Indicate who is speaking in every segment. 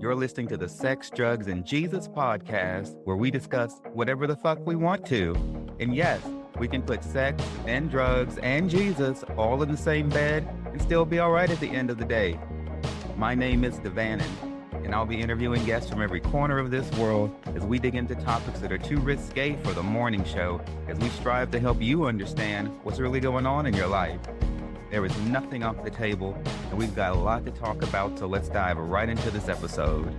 Speaker 1: You're listening to the Sex, Drugs, and Jesus podcast, where we discuss whatever the fuck we want to. And yes, we can put sex and drugs and Jesus all in the same bed and still be all right at the end of the day. My name is Devanin, and I'll be interviewing guests from every corner of this world as we dig into topics that are too risque for the morning show, as we strive to help you understand what's really going on in your life. There is nothing off the table, and we've got a lot to talk about, so let's dive right into this episode.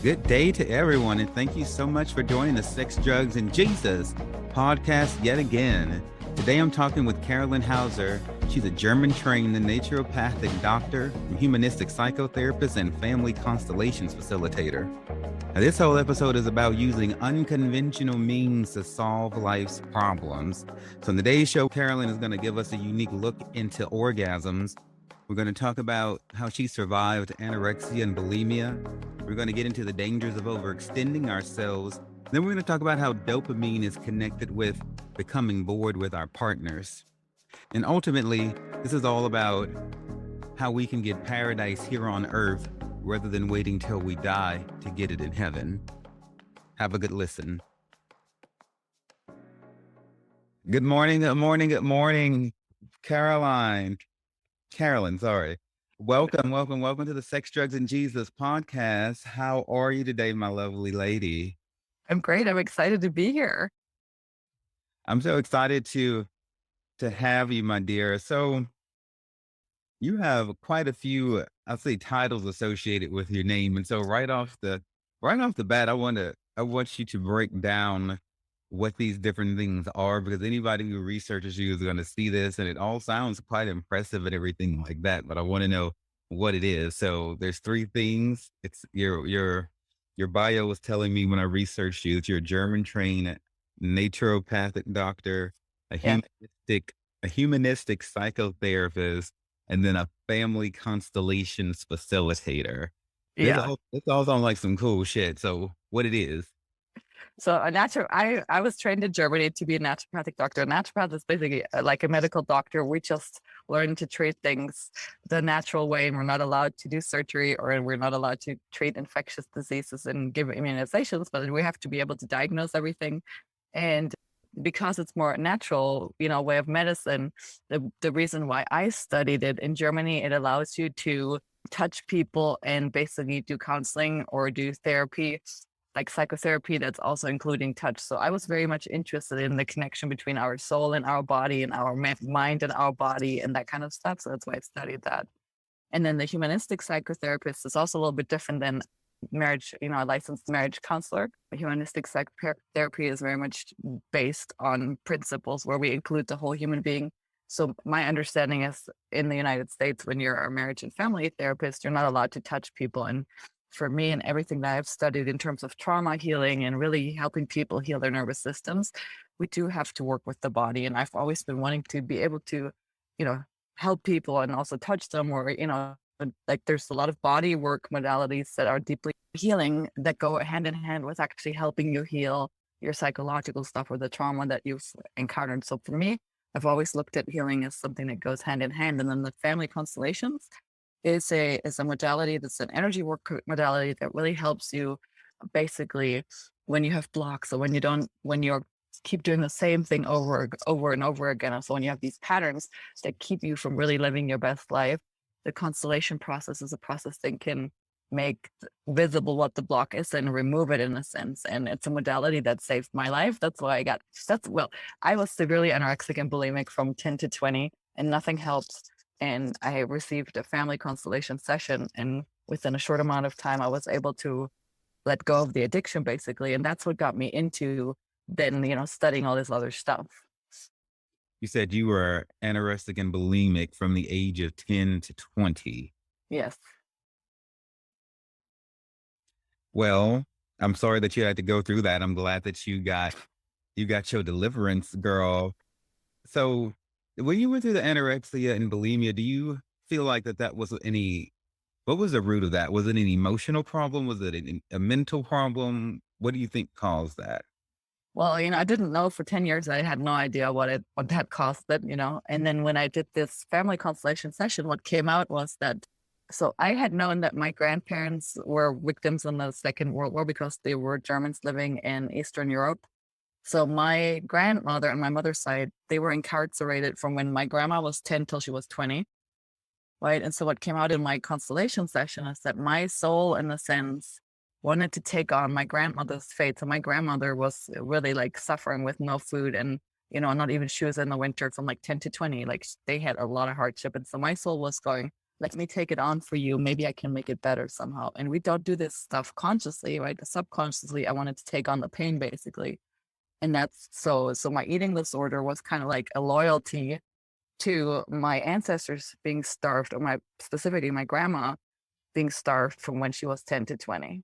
Speaker 1: Good day to everyone, and thank you so much for joining the Sex, Drugs, and Jesus podcast yet again. Today I'm talking with Carolin Hauser. She's a German-trained naturopathic doctor, humanistic psychotherapist, and family constellations facilitator. Now, this whole episode is about using unconventional means to solve life's problems. So in today's show, Carolin is going to give us a unique look into orgasms. We're going to talk about how she survived anorexia and bulimia. We're going to get into the dangers of overextending ourselves. Then we're going to talk about how dopamine is connected with becoming bored with our partners. And ultimately, this is all about how we can get paradise here on earth rather than waiting till we die to get it in heaven. Have a good listen. Good morning, Carolin, sorry. Welcome to the Sex, Drugs, and Jesus podcast. How are you today, my lovely lady?
Speaker 2: I'm great. I'm excited to be here.
Speaker 1: I'm so excited to have you, my dear. So you have quite a few, I'll say, titles associated with your name. And so right off the bat, I want you to break down what these different things are, because anybody who researches you is going to see this, and it all sounds quite impressive and everything like that. But I want to know what it is. So there's three things. It's your bio was telling me when I researched you that you're a German-trained naturopathic doctor, a humanistic psychotherapist, and then a family constellations facilitator.
Speaker 2: Yeah.
Speaker 1: This all sounds like some cool shit. So what it is?
Speaker 2: So I was trained in Germany to be a naturopathic doctor. A naturopath is basically like a medical doctor. We just learn to treat things the natural way, and we're not allowed to do surgery, or we're not allowed to treat infectious diseases and give immunizations, but we have to be able to diagnose everything. And because it's more natural, way of medicine, the reason why I studied it in Germany, it allows you to touch people and basically do counseling or do therapy, like psychotherapy, that's also including touch. So I was very much interested in the connection between our soul and our body and our mind and our body and that kind of stuff. So that's why I studied that. And then the humanistic psychotherapist is also a little bit different than marriage, a licensed marriage counselor. Humanistic psychotherapy is very much based on principles where we include the whole human being. So my understanding is, in the United States, when you're a marriage and family therapist, you're not allowed to touch people. And for me and everything that I've studied in terms of trauma healing and really helping people heal their nervous systems, we do have to work with the body. And I've always been wanting to be able to, help people and also touch them, or, like there's a lot of body work modalities that are deeply healing that go hand in hand with actually helping you heal your psychological stuff or the trauma that you've encountered. So for me, I've always looked at healing as something that goes hand in hand. And then the family constellations is a modality that's an energy work modality that really helps you basically when you have blocks, or when you keep doing the same thing over and over again. So when you have these patterns that keep you from really living your best life, the constellation process is a process that can make visible what the block is and remove it, in a sense. And it's a modality that saved my life. That's why I was severely anorexic and bulimic from 10 to 20, and nothing helped. And I received a family constellation session, and within a short amount of time, I was able to let go of the addiction, basically. And that's what got me into then, studying all this other stuff.
Speaker 1: You said you were anorexic and bulimic from the age of 10 to 20.
Speaker 2: Yes.
Speaker 1: Well, I'm sorry that you had to go through that. I'm glad that you got your deliverance, girl. So when you went through the anorexia and bulimia, do you feel like that was what was the root of that? Was it an emotional problem? Was it a mental problem? What do you think caused that?
Speaker 2: Well, I didn't know for 10 years. I had no idea what that caused it, And then when I did this family constellation session, what came out was that So I had known that my grandparents were victims in the Second World War because they were Germans living in Eastern Europe. So my grandmother on my mother's side, they were incarcerated from when my grandma was 10 till she was 20. Right. And so what came out in my constellation session is that my soul, in a sense, wanted to take on my grandmother's fate. So my grandmother was really like suffering with no food and, not even shoes in the winter from like 10 to 20. Like they had a lot of hardship. And so my soul was going, let me take it on for you. Maybe I can make it better somehow. And we don't do this stuff consciously, right? Subconsciously, I wanted to take on the pain basically. And that's so my eating disorder was kind of like a loyalty to my ancestors being starved, or specifically my grandma being starved from when she was 10 to 20.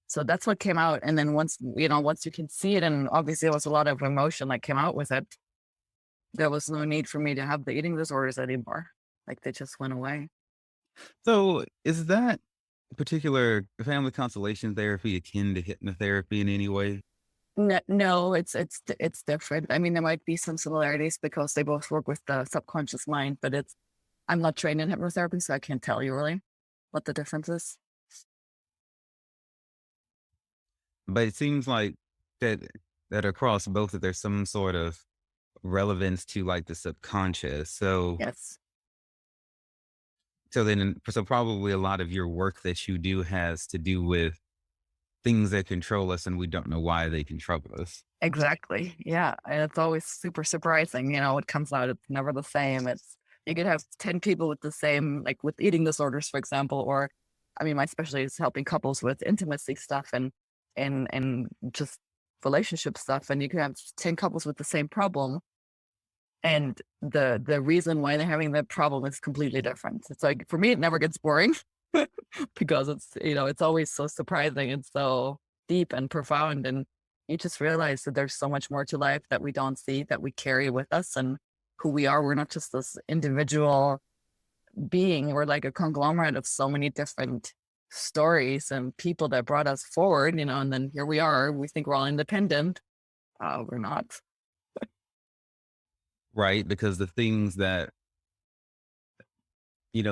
Speaker 2: So that's what came out. And then once you can see it, and obviously there was a lot of emotion that came out with it, there was no need for me to have the eating disorders anymore. Like they just went away.
Speaker 1: So is that particular family constellation therapy akin to hypnotherapy in any way?
Speaker 2: No, it's different. I mean, there might be some similarities because they both work with the subconscious mind, but I'm not trained in hypnotherapy, so I can't tell you really what the difference is.
Speaker 1: But it seems like that across both that there's some sort of relevance to like the subconscious. So
Speaker 2: Yes,
Speaker 1: so probably a lot of your work that you do has to do with things that control us and we don't know why they control us.
Speaker 2: exactly. Yeah, and it's always super surprising. What comes out, it's never the same. You could have 10 people with the same, like with eating disorders, for example, or I mean, my specialty is helping couples with intimacy stuff and just relationship stuff, and you could have 10 couples with the same problem, and the reason why they're having that problem is completely different. It's like, for me, it never gets boring because it's always so surprising and so deep and profound, and you just realize that there's so much more to life that we don't see, that we carry with us, and who we are. We're not just this individual being. We're like a conglomerate of so many different stories and people that brought us forward, and then here we are. We think we're all independent. We're not.
Speaker 1: Right? Because the things that,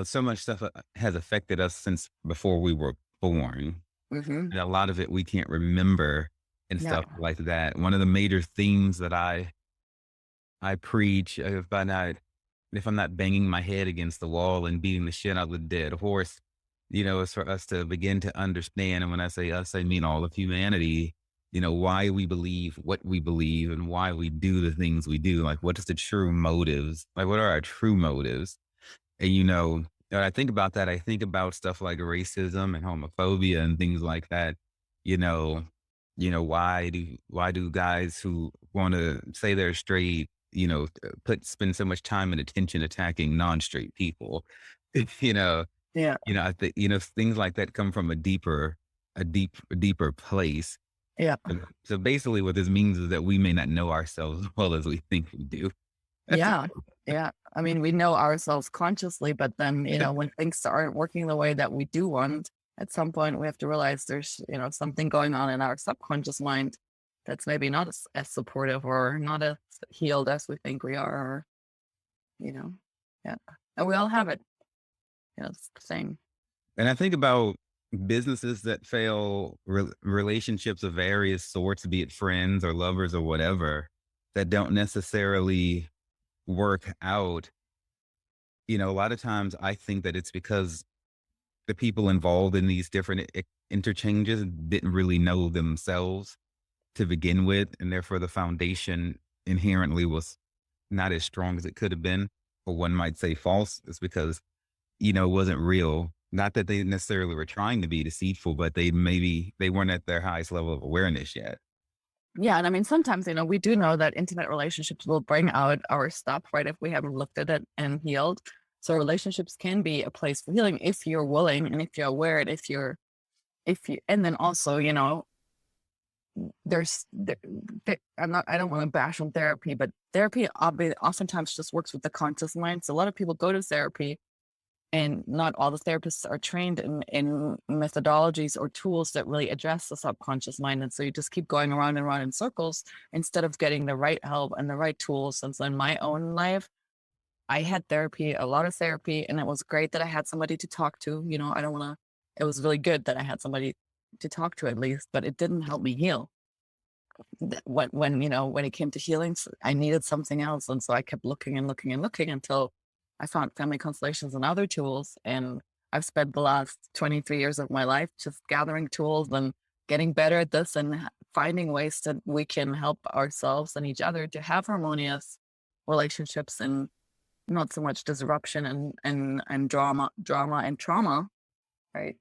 Speaker 1: so much stuff has affected us since before we were born.
Speaker 2: Hmm.
Speaker 1: And a lot of it we can't remember and
Speaker 2: Yeah.
Speaker 1: stuff like that. One of the major themes that I preach, if I'm not banging my head against the wall and beating the shit out of the dead horse, is for us to begin to understand. And when I say us, I mean all of humanity, why we believe what we believe and why we do the things we do. Like, what is the true motives? Like, what are our true motives? And, when I think about that, I think about stuff like racism and homophobia and things like that. You know, why do guys who want to say they're straight, spend so much time and attention attacking non-straight people? you know,
Speaker 2: Yeah.
Speaker 1: I think, things like that come from a deeper place.
Speaker 2: Yeah.
Speaker 1: So basically what this means is that we may not know ourselves as well as we think we do. That's
Speaker 2: Yeah. Yeah. I mean, we know ourselves consciously, but then, when things aren't working the way that we do want, at some point we have to realize there's, something going on in our subconscious mind that's maybe not as supportive or not as healed as we think we are, or, yeah. And we all have it. It's the same.
Speaker 1: And I think about businesses that fail, relationships of various sorts, be it friends or lovers or whatever, that don't necessarily work out. A lot of times I think that it's because the people involved in these different interchanges didn't really know themselves to begin with. And therefore the foundation inherently was not as strong as it could have been, or one might say false. It's because, it wasn't real. Not that they necessarily were trying to be deceitful, but they weren't at their highest level of awareness yet.
Speaker 2: Yeah. And I mean, sometimes, we do know that intimate relationships will bring out our stuff, right? If we haven't looked at it and healed. So relationships can be a place for healing if you're willing and if you're aware, and and then also, I don't want to bash on therapy, but therapy oftentimes just works with the conscious mind. So a lot of people go to therapy, and not all the therapists are trained in methodologies or tools that really address the subconscious mind. And so you just keep going around and around in circles instead of getting the right help and the right tools. And so in my own life, I had therapy, a lot of therapy, and it was great that I had somebody to talk to. I don't want to, it was really good that I had somebody to talk to at least, but it didn't help me heal. When it came to healing, I needed something else. And so I kept looking and looking and looking until I found family constellations and other tools. And I've spent the last 23 years of my life just gathering tools and getting better at this and finding ways that we can help ourselves and each other to have harmonious relationships and not so much disruption and drama and trauma, right?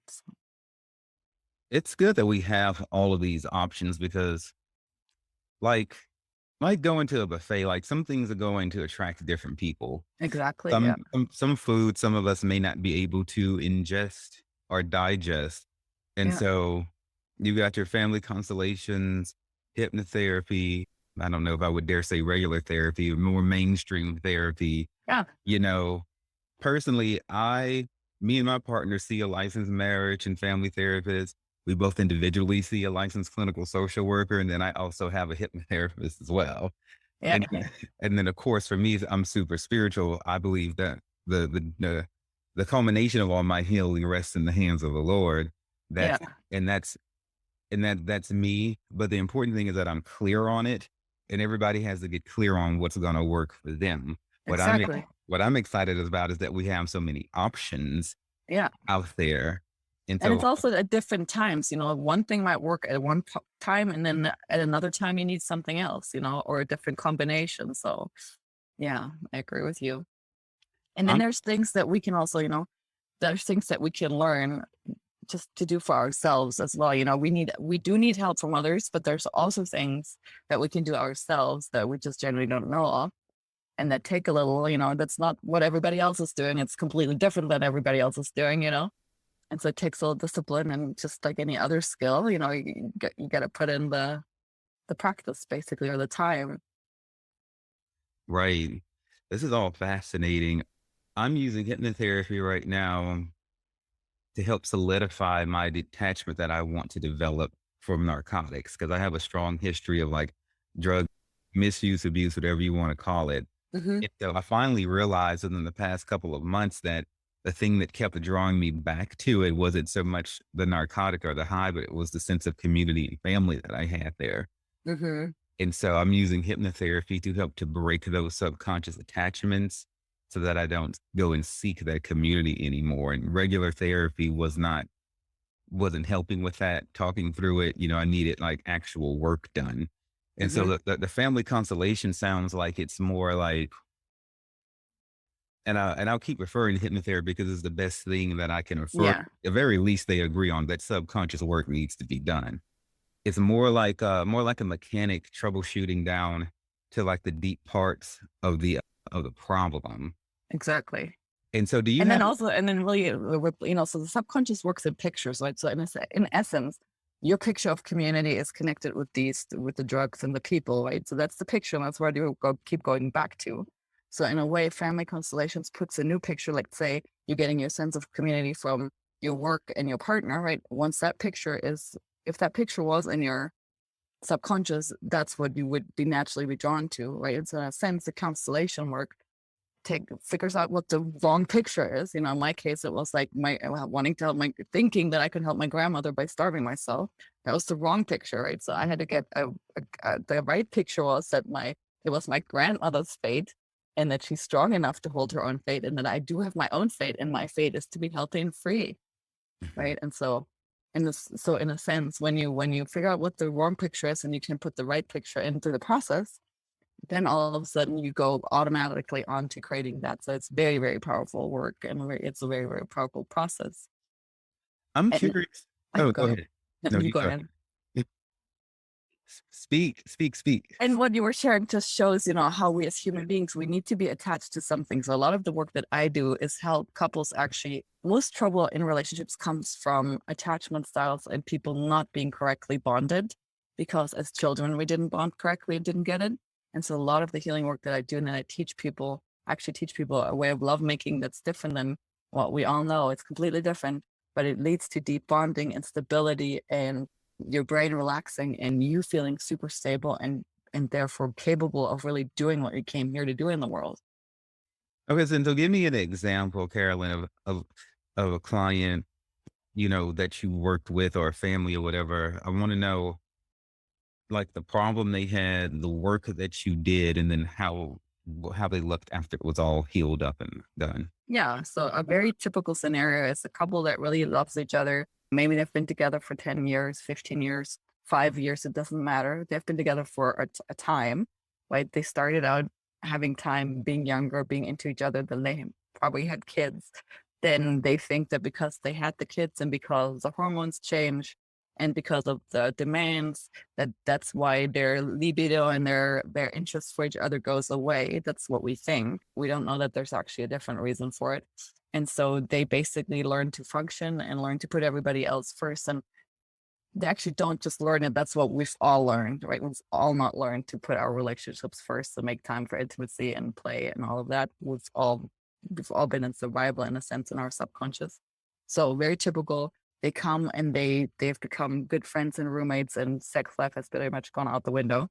Speaker 1: It's good that we have all of these options because like going to a buffet, like some things are going to attract different people.
Speaker 2: Exactly.
Speaker 1: Some
Speaker 2: Yeah.
Speaker 1: some food, some of us may not be able to ingest or digest. And
Speaker 2: Yeah.
Speaker 1: so you got your family constellations, hypnotherapy. I don't know if I would dare say regular therapy, more mainstream therapy.
Speaker 2: Yeah.
Speaker 1: You know, personally, me and my partner see a licensed marriage and family therapist. We both individually see a licensed clinical social worker, and then I also have a hypnotherapist as well.
Speaker 2: Yeah.
Speaker 1: And and then of course for me, I'm super spiritual. I believe that the culmination of all my healing rests in the hands of the Lord.
Speaker 2: Yeah.
Speaker 1: That's and that's that's me. But the important thing is that I'm clear on it, and everybody has to get clear on what's going to work for them.
Speaker 2: Exactly.
Speaker 1: What I'm excited about is that we have so many options
Speaker 2: Yeah.
Speaker 1: out there, and
Speaker 2: And it's
Speaker 1: so
Speaker 2: also at different times, one thing might work at one time and then at another time you need something else, or a different combination. So yeah, I agree with you. And then
Speaker 1: I'm
Speaker 2: there's things that we can also, there's things that we can learn just to do for ourselves as well. We do need help from others, but there's also things that we can do ourselves that we just generally don't know of. And that take a little, that's not what everybody else is doing. It's completely different than everybody else is doing. And so it takes a little discipline and just like any other skill, you got to put in the practice basically, or the time.
Speaker 1: right. This is all fascinating. I'm using hypnotherapy right now to help solidify my detachment that I want to develop from narcotics because I have a strong history of like drug misuse, abuse, whatever you want to call it.
Speaker 2: Hmm.
Speaker 1: And so I finally realized within the past couple of months that the thing that kept drawing me back to it wasn't so much the narcotic or the high, but it was the sense of community and family that I had there.
Speaker 2: Hmm.
Speaker 1: And so I'm using hypnotherapy to help to break those subconscious attachments so that I don't go and seek that community anymore. And regular therapy wasn't helping with that, talking through it. I needed like actual work done. And so
Speaker 2: Hmm.
Speaker 1: the family constellation sounds like it's more like, and I'll keep referring to hypnotherapy because it's the best thing that I can refer. At
Speaker 2: Yeah,
Speaker 1: the very least, they agree on that subconscious work needs to be done. It's more like a mechanic troubleshooting down to like the deep parts of the problem.
Speaker 2: exactly.
Speaker 1: And so do you
Speaker 2: And then
Speaker 1: have
Speaker 2: also, and then really, so the subconscious works in pictures, right? So in essence, your picture of community is connected with the drugs and the people, right? So that's the picture, and that's where you keep going back to. So in a way, family constellations puts a new picture. Like say you're getting your sense of community from your work and your partner, right? Once that picture is, if that picture was in your subconscious, that's what you would be naturally be drawn to, right? And so in a sense, the constellation work figures out what the wrong picture is. In my case, it was like my wanting to help thinking that I could help my grandmother by starving myself. That was the wrong picture, right? So I had to get the right picture was that it was my grandmother's fate, and that she's strong enough to hold her own fate, and that I do have my own fate, and my fate is to be healthy and free, right? And so, in a sense, when you figure out what the wrong picture is, and you can put the right picture into the process, then all of a sudden you go automatically on to creating that. So it's very, very powerful work, and it's a very, very powerful process.
Speaker 1: I'm
Speaker 2: And
Speaker 1: curious. Oh,
Speaker 2: go
Speaker 1: go
Speaker 2: ahead.
Speaker 1: ahead.
Speaker 2: No,
Speaker 1: No,
Speaker 2: you
Speaker 1: you
Speaker 2: go
Speaker 1: go
Speaker 2: ahead.
Speaker 1: ahead. Speak, speak, speak.
Speaker 2: And what you were sharing just shows, how we as human beings, we need to be attached to something. So a lot of the work that I do is help couples actually, most trouble in relationships comes from attachment styles and people not being correctly bonded, because as children, we didn't bond correctly and didn't get it. And so a lot of the healing work that I do, and then I actually teach people a way of lovemaking that's different than what we all know. It's completely different, but it leads to deep bonding and stability, and your brain relaxing, and you feeling super stable and therefore capable of really doing what you came here to do in the world.
Speaker 1: Okay, so give me an example, Carolyn, of a client, that you worked with or a family or whatever. I want to know like the problem they had, the work that you did, and then how they looked after it was all healed up and done.
Speaker 2: Yeah. So a very typical scenario is a couple that really loves each other. Maybe they've been together for 10 years, 15 years, 5 years. It doesn't matter. They've been together for a time, right? They started out having time, being younger, being into each other. Then they probably had kids. Then they think that because they had the kids and because the hormones change and because of the demands, that's why their libido and their interest for each other goes away. That's what we think. We don't know that there's actually a different reason for it. And so they basically learn to function and learn to put everybody else first. And they actually don't just learn it. That's what we've all learned, right? We've all not learned to put our relationships first, to make time for intimacy and play and all of that. We've all been in survival in a sense in our subconscious. So very typical. They come and they've become good friends and roommates, and sex life has pretty much gone out the window.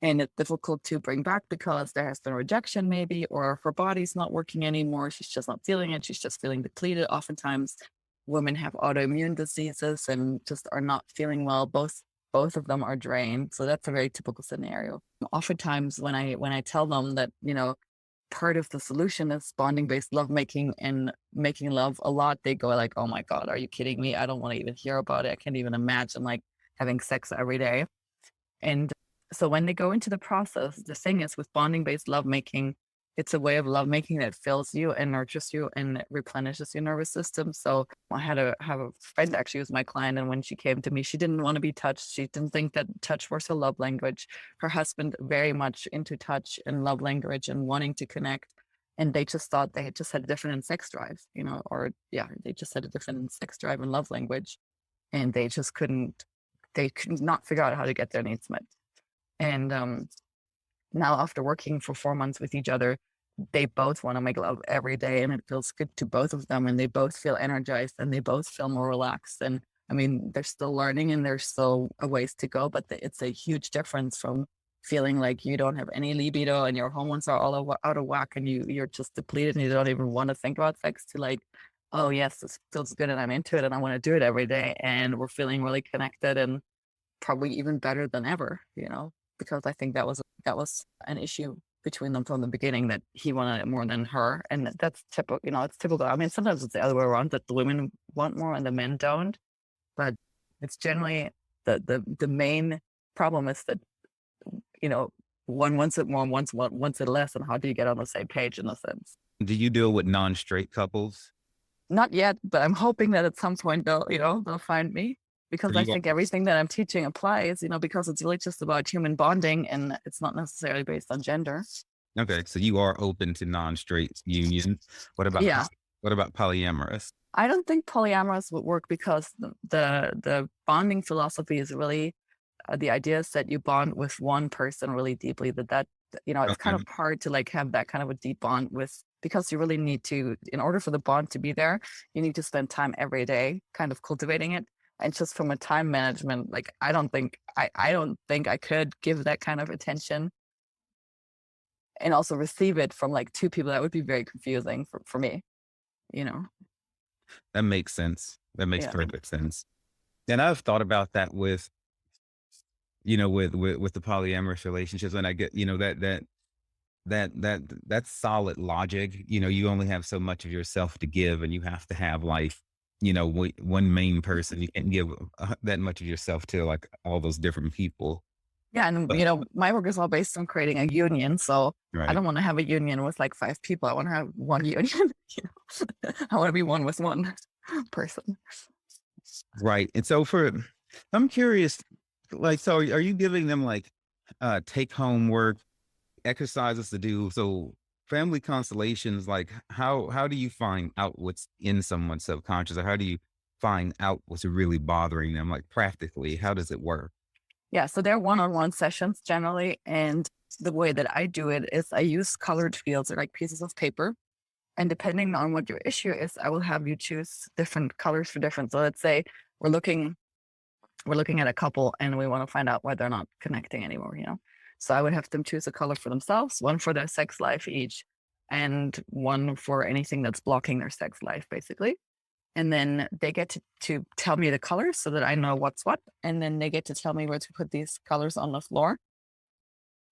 Speaker 2: And it's difficult to bring back because there has been rejection, maybe, or her body's not working anymore. She's just not feeling it. She's just feeling depleted. Oftentimes, women have autoimmune diseases and just are not feeling well. Both of them are drained. So that's a very typical scenario. Oftentimes, when I tell them that, part of the solution is bonding-based lovemaking and making love a lot, they go like, "Oh my God, are you kidding me? I don't want to even hear about it. I can't even imagine like having sex every day." And so when they go into the process, the thing is with bonding-based lovemaking, it's a way of lovemaking that fills you and nurtures you and replenishes your nervous system. So I have a friend actually who's my client, and when she came to me, she didn't want to be touched. She didn't think that touch was her love language. Her husband very much into touch and love language and wanting to connect. And they just thought they just had a different sex drive, or yeah, they just had a different sex drive and love language. And they could not figure out how to get their needs met. And now after working for 4 months with each other, they both want to make love every day, and it feels good to both of them, and they both feel energized and they both feel more relaxed. And I mean, they're still learning and there's still a ways to go, but it's a huge difference from feeling like you don't have any libido and your hormones are all out of whack and you're just depleted and you don't even want to think about sex, to like, oh yes, this feels good and I'm into it and I want to do it every day, and we're feeling really connected and probably even better than ever, because I think that was an issue between them from the beginning, that he wanted it more than her. And that's typical, it's typical. I mean, sometimes it's the other way around, that the women want more and the men don't, but it's generally the main problem is that, one wants it more, one wants it less. And how do you get on the same page in a sense?
Speaker 1: Do you deal with non-straight couples?
Speaker 2: Not yet, but I'm hoping that at some point they'll find me, because I think everything that I'm teaching applies, because it's really just about human bonding and it's not necessarily based on gender.
Speaker 1: Okay, so you are open to non-straight unions. What about
Speaker 2: Yeah.
Speaker 1: what about polyamorous?
Speaker 2: I don't think polyamorous would work, because the bonding philosophy is really the idea is that you bond with one person really deeply. It's kind of hard to like have that kind of a deep bond with, because you really need to, in order for the bond to be there, you need to spend time every day kind of cultivating it. And just from a time management, like I don't think I could give that kind of attention and also receive it from like two people. That would be very confusing for me, you know.
Speaker 1: That makes sense. That makes
Speaker 2: Yeah.
Speaker 1: perfect sense. And I've thought about that with, with the polyamorous relationships, and I get, that's solid logic. You only have so much of yourself to give, and you have to have like, one main person. You can't give that much of yourself to like all those different people.
Speaker 2: Yeah. And,
Speaker 1: But,
Speaker 2: my work is all based on creating a union. So I
Speaker 1: right.
Speaker 2: don't want to have a union with like 5 people. I want to have one union. I want to be one with one person.
Speaker 1: Right. And so I'm curious, like, so are you giving them like take home work, exercises to do? So family constellations, like how do you find out what's in someone's subconscious, or how do you find out what's really bothering them? Like practically, how does it work?
Speaker 2: Yeah. So they're one-on-one sessions generally. And the way that I do it is I use colored fields, or like pieces of paper. And depending on what your issue is, I will have you choose different colors for different. So let's say we're looking at a couple and we want to find out why they're not connecting anymore, So I would have them choose a color for themselves, one for their sex life each. and one for anything that's blocking their sex life, basically. And then they get to tell me the colors so that I know what's what. And then they get to tell me where to put these colors on the floor.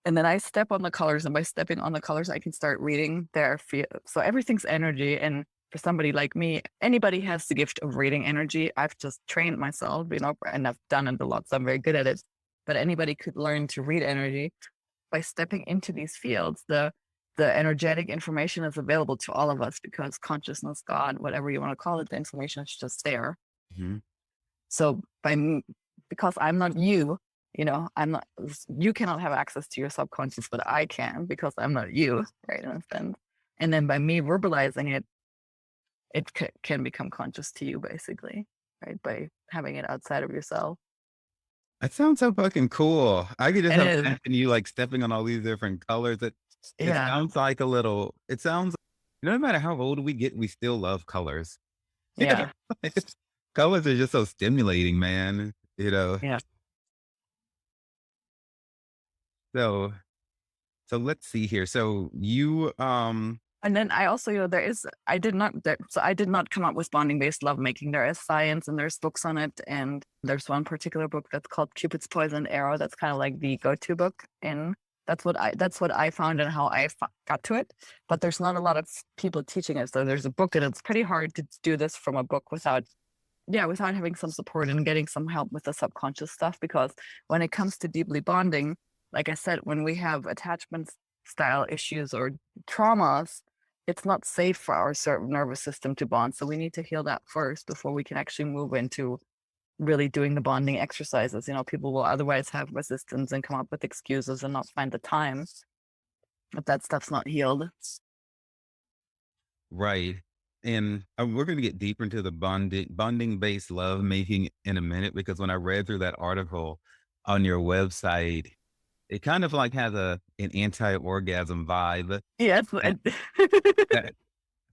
Speaker 2: And then I step on the colors, and by stepping on the colors, I can start reading their feel. So everything's energy. And for somebody like me, anybody has the gift of reading energy. I've just trained myself, and I've done it a lot, so I'm very good at it. But anybody could learn to read energy by stepping into these fields. The energetic information is available to all of us because consciousness, God, whatever you want to call it, the information is just there.
Speaker 1: Mm-hmm.
Speaker 2: So because I'm not you, you cannot have access to your subconscious, but I can because I'm not you, right? In a sense. And then by me verbalizing it, it can become conscious to you, basically, right? By having it outside of yourself.
Speaker 1: That sounds so fucking cool. I could just
Speaker 2: And
Speaker 1: have
Speaker 2: it is,
Speaker 1: imagined you like stepping on all these different colors. It
Speaker 2: yeah,
Speaker 1: sounds like it sounds, no matter how old we get, we still love colors.
Speaker 2: yeah,
Speaker 1: Colors are just so stimulating, man.
Speaker 2: yeah.
Speaker 1: So, so let's see here. So
Speaker 2: And then I also, I did not come up with bonding-based lovemaking. There is science and there's books on it. And there's one particular book that's called Cupid's Poisoned Arrow. That's kind of like the go-to book. And that's what I found and how I got to it. But there's not a lot of people teaching it. So there's a book, and it's pretty hard to do this from a book without having some support and getting some help with the subconscious stuff. Because when it comes to deeply bonding, like I said, when we have attachment style issues or traumas, it's not safe for our nervous system to bond. So we need to heal that first before we can actually move into really doing the bonding exercises. People will otherwise have resistance and come up with excuses and not find the time if that stuff's not healed.
Speaker 1: right. And we're going to get deeper into the bonding based love making in a minute, because when I read through that article on your website, it kind of like has an anti-orgasm vibe
Speaker 2: Yes.
Speaker 1: that, that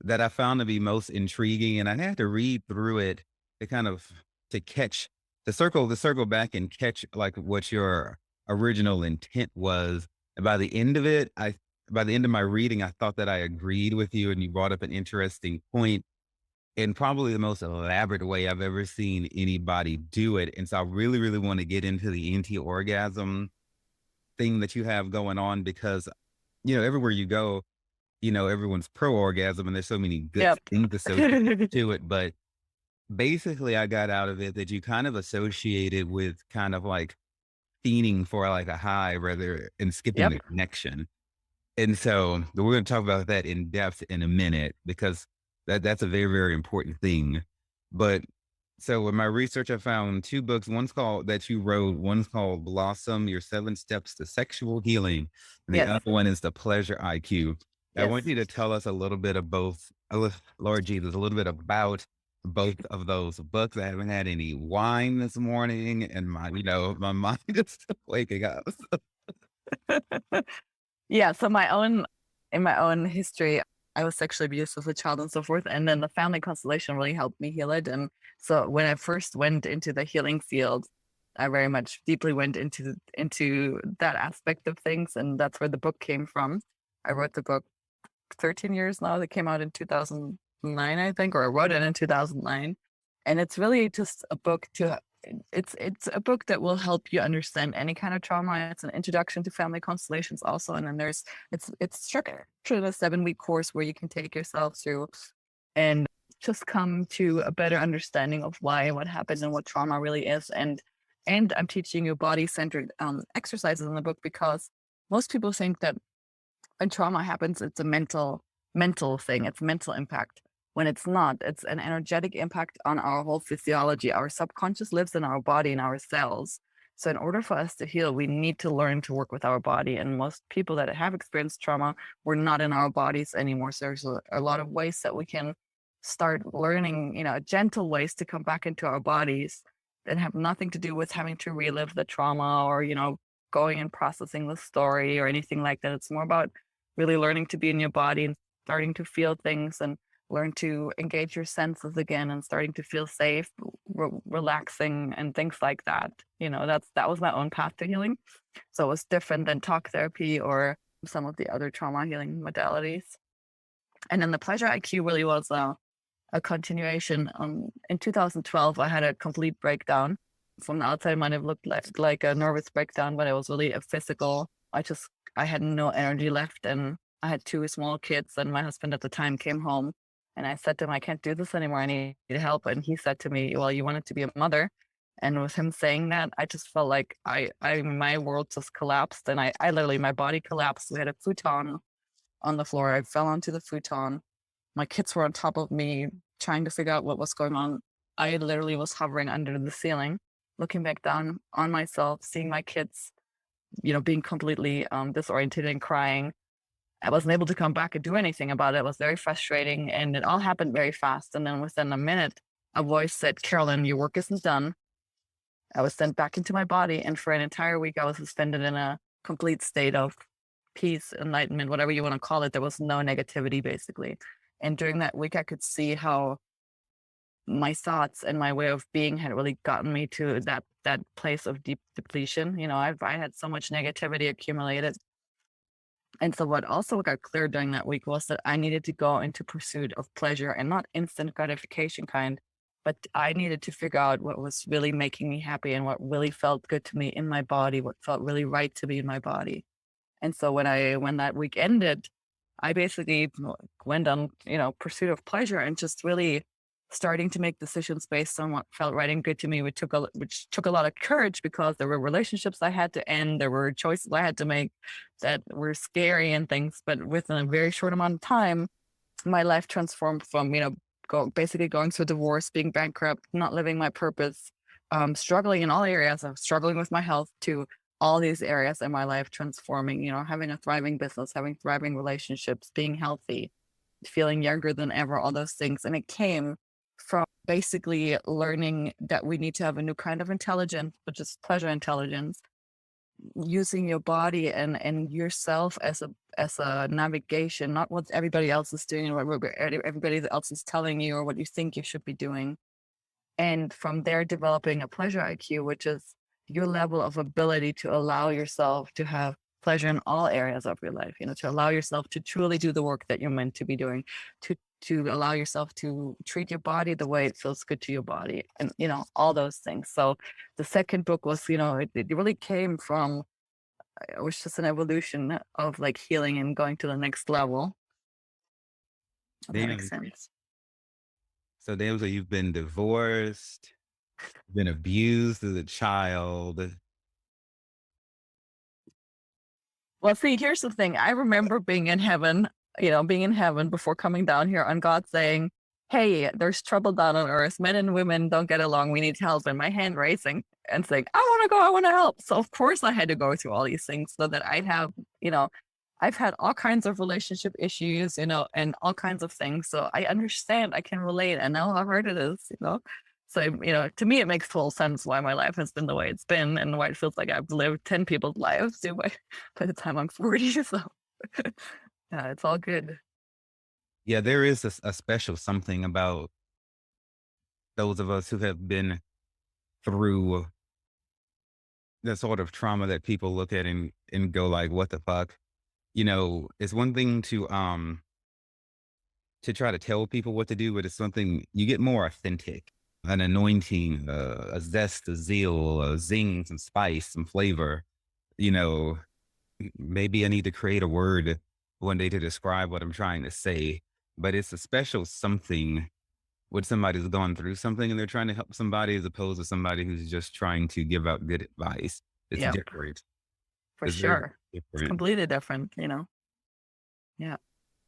Speaker 1: that I found to be most intriguing. And I had to read through it to kind of to catch the circle back and catch like what your original intent was. And by the end of my reading, I thought that I agreed with you, and you brought up an interesting point in probably the most elaborate way I've ever seen anybody do it. And so I really, really want to get into the anti-orgasm thing that you have going on, because everywhere you go, everyone's pro orgasm, and there's so many good
Speaker 2: Yep.
Speaker 1: things associated to it. But basically, I got out of it that you kind of associated with kind of like fiending for like a high rather and skipping
Speaker 2: Yep.
Speaker 1: the connection. And so we're going to talk about that in depth in a minute, because that's a very, very important thing. But so in my research, I found two books. One's called that you wrote. One's called Blossom: Your 7 Steps to Sexual Healing, and the
Speaker 2: Yes.
Speaker 1: other one is The Pleasure IQ. I
Speaker 2: Yes.
Speaker 1: want you to tell us a little bit of both. Lord Jesus, a little bit about both of those books. I haven't had any wine this morning, and my mind is still waking up.
Speaker 2: Yeah. So in my own history, I was sexually abused as a child and so forth. And then the family constellation really helped me heal it. And so when I first went into the healing field, I very much deeply went into that aspect of things. And that's where the book came from. I wrote the book 13 years now. That came out in 2009, I think, or I wrote it in 2009. And it's really just a book it's a book that will help you understand any kind of trauma. It's an introduction to family constellations also. And then it's structured in a 7-week course where you can take yourself through and just come to a better understanding of why and what happened and what trauma really is. And I'm teaching you body-centered exercises in the book, because most people think that when trauma happens, it's a mental thing. It's mental impact. When it's not, it's an energetic impact on our whole physiology. Our subconscious lives in our body and our cells. So in order for us to heal, we need to learn to work with our body. And most people that have experienced trauma, we're not in our bodies anymore. So there's a lot of ways that we can start learning, gentle ways to come back into our bodies that have nothing to do with having to relive the trauma or, going and processing the story or anything like that. It's more about really learning to be in your body and starting to feel things and learn to engage your senses again and starting to feel safe, relaxing and things like that. That was my own path to healing. So it was different than talk therapy or some of the other trauma healing modalities. And then the pleasure IQ really was a continuation. In 2012, I had a complete breakdown. From the outside, it might have looked like a nervous breakdown, but it was really a physical. I had no energy left, and I had two small kids, and my husband at the time came home, and I said to him, I can't do this anymore. I need help. And he said to me, well, you wanted to be a mother. And with him saying that, I just felt like my world just collapsed, and I literally, my body collapsed. We had a futon on the floor. I fell onto the futon. My kids were on top of me, trying to figure out what was going on. I literally was hovering under the ceiling, looking back down on myself, seeing my kids, being completely disoriented and crying. I wasn't able to come back and do anything about it. It was very frustrating, and it all happened very fast. And then within a minute, a voice said, Carolin, your work isn't done. I was sent back into my body, and for an entire week, I was suspended in a complete state of peace, enlightenment, whatever you want to call it. There was no negativity, basically. And during that week, I could see how my thoughts and my way of being had really gotten me to that place of deep depletion. I had so much negativity accumulated. And so what also got clear during that week was that I needed to go into pursuit of pleasure, and not instant gratification kind, but I needed to figure out what was really making me happy and what really felt good to me in my body, what felt really right to me in my body. And so when that week ended, I basically went on, pursuit of pleasure, and just really starting to make decisions based on what felt right and good to me, which took a lot of courage, because there were relationships I had to end. There were choices I had to make that were scary and things. But within a very short amount of time, my life transformed from, basically going through divorce, being bankrupt, not living my purpose, struggling in all areas of struggling with my health, to all these areas in my life transforming, having a thriving business, having thriving relationships, being healthy, feeling younger than ever, all those things. And it came from basically learning that we need to have a new kind of intelligence, which is pleasure intelligence, using your body and yourself as a navigation, not what everybody else is doing, or what everybody else is telling you, or what you think you should be doing. And from there, developing a pleasure IQ, which is your level of ability to allow yourself to have pleasure in all areas of your life, to allow yourself to truly do the work that you're meant to be doing, to allow yourself to treat your body the way it feels good to your body, and, all those things. So the second book was, it really came from, it was just an evolution of like healing and going to the next level. If that makes sense.
Speaker 1: So you've been divorced, been abused as a child.
Speaker 2: Well, see, here's the thing. I remember being in heaven before coming down here, and God saying, hey, there's trouble down on earth. Men and women don't get along. We need help. And my hand raising and saying, I want to go. I want to help. So of course I had to go through all these things so that I'd have, I've had all kinds of relationship issues, and all kinds of things. So I understand, I can relate, and know how hard it is, So, to me, it makes full sense why my life has been the way it's been, and why it feels like I've lived 10 people's lives by the time I'm 40. So yeah, it's all good.
Speaker 1: Yeah, there is a special something about those of us who have been through the sort of trauma that people look at and go like, what the fuck? It's one thing to try to tell people what to do, but it's something you get more authentic, an anointing, a zest, a zeal, a zing, some spice, some flavor. Maybe I need to create a word one day to describe what I'm trying to say, but it's a special something when somebody's gone through something and they're trying to help somebody, as opposed to somebody who's just trying to give out good advice. It's
Speaker 2: Yeah,
Speaker 1: different.
Speaker 2: for
Speaker 1: It's very
Speaker 2: sure. It's
Speaker 1: different.
Speaker 2: completely different, Yeah.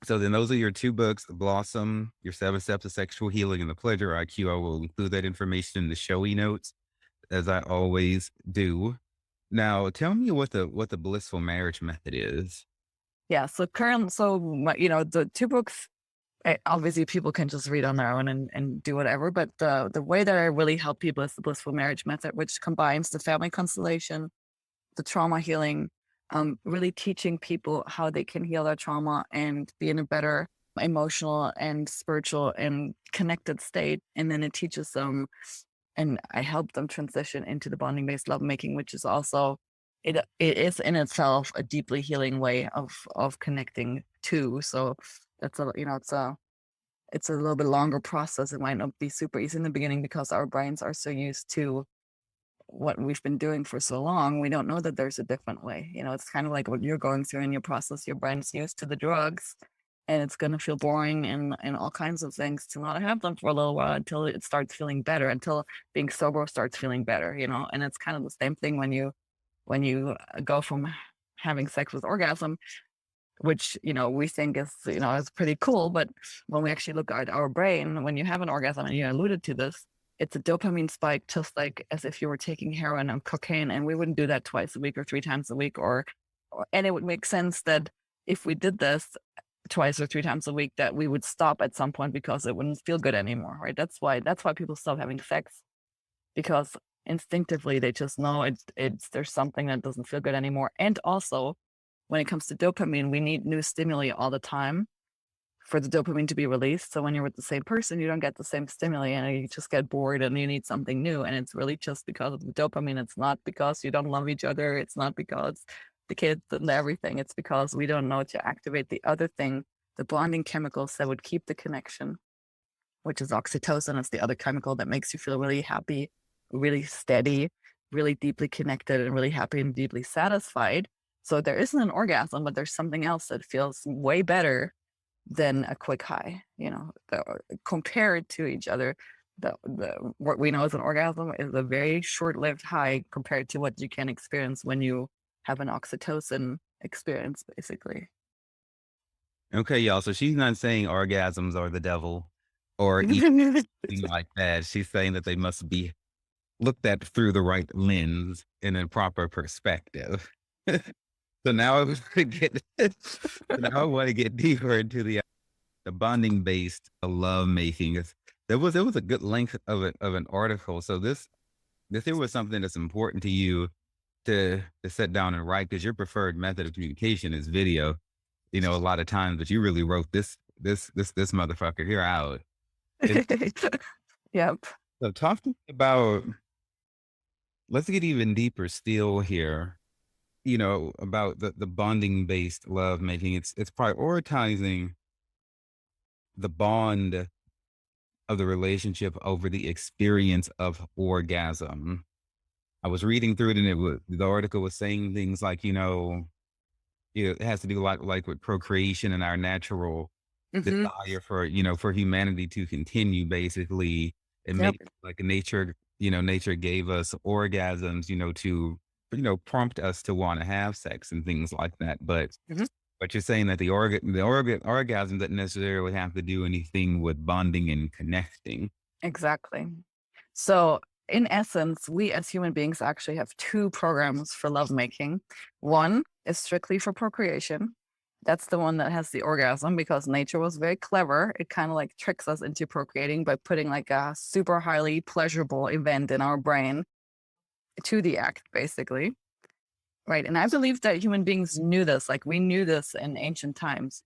Speaker 1: So then those are your two books, The Blossom, Your 7 Steps of Sexual Healing, and The Pleasure IQ. I will include that information in the showy notes, as I always do. Now, tell me what the blissful marriage method is.
Speaker 2: Yeah. So the two books, obviously people can just read on their own and do whatever. But the way that I really help people is the blissful marriage method, which combines the family constellation, the trauma healing, really teaching people how they can heal their trauma and be in a better emotional and spiritual and connected state. And then it teaches them, and I help them transition into the bonding-based lovemaking, which is also, it is in itself a deeply healing way of connecting too. So That's it's a little bit longer process. It might not be super easy in the beginning because our brains are so used to what we've been doing for so long. We don't know that there's a different way. It's kind of like what you're going through in your process. Your brain's used to the drugs, and it's going to feel boring and all kinds of things to not have them for a little while until it starts feeling better, until being sober starts feeling better, and it's kind of the same thing when you go from having sex with orgasm, which we think is pretty cool, but when we actually look at our brain, when you have an orgasm, and you alluded to this, it's a dopamine spike, just like as if you were taking heroin and cocaine, and we wouldn't do that twice a week or 3 times a week, and it would make sense that if we did this twice or 3 times a week, that we would stop at some point because it wouldn't feel good anymore, right? That's why people stop having sex, because instinctively they just know there's something that doesn't feel good anymore. And also, when it comes to dopamine, we need new stimuli all the time for the dopamine to be released. So when you're with the same person, you don't get the same stimuli, and you just get bored and you need something new. And it's really just because of the dopamine. It's not because you don't love each other. It's not because the kids and everything. It's because we don't know to activate the other thing, the bonding chemicals that would keep the connection, which is oxytocin. It's the other chemical that makes you feel really happy, really steady, really deeply connected, and really happy and deeply satisfied. So there isn't an orgasm, but there's something else that feels way better than a quick high, compared to each other. What we know as an orgasm is a very short-lived high compared to what you can experience when you have an oxytocin experience, basically.
Speaker 1: Okay, y'all. So she's not saying orgasms are the devil or anything like that. She's saying that they must be looked at through the right lens in a proper perspective. So now I want to get deeper into the bonding based love making. There was a good length of an article. So this here was something that's important to you to sit down and write, because your preferred method of communication is video. A lot of times, but you really wrote this motherfucker here out.
Speaker 2: Yep.
Speaker 1: So talk to me about. Let's get even deeper still here. About the bonding based love making. It's prioritizing the bond of the relationship over the experience of orgasm. I was reading through it, and the article was saying things like, it has to do a lot like with procreation and our natural desire for humanity to continue, basically, and
Speaker 2: Yep.
Speaker 1: make like nature gave us orgasms, to prompt us to want to have sex and things like that. But you're saying that the orgasm doesn't necessarily have to do anything with bonding and connecting.
Speaker 2: Exactly. So in essence, we as human beings actually have 2 programs for lovemaking. One is strictly for procreation. That's the one that has the orgasm, because nature was very clever. It kind of like tricks us into procreating by putting like a super highly pleasurable event in our brain to the act, basically. Right. And I believe that human beings knew this, like we knew this in ancient times,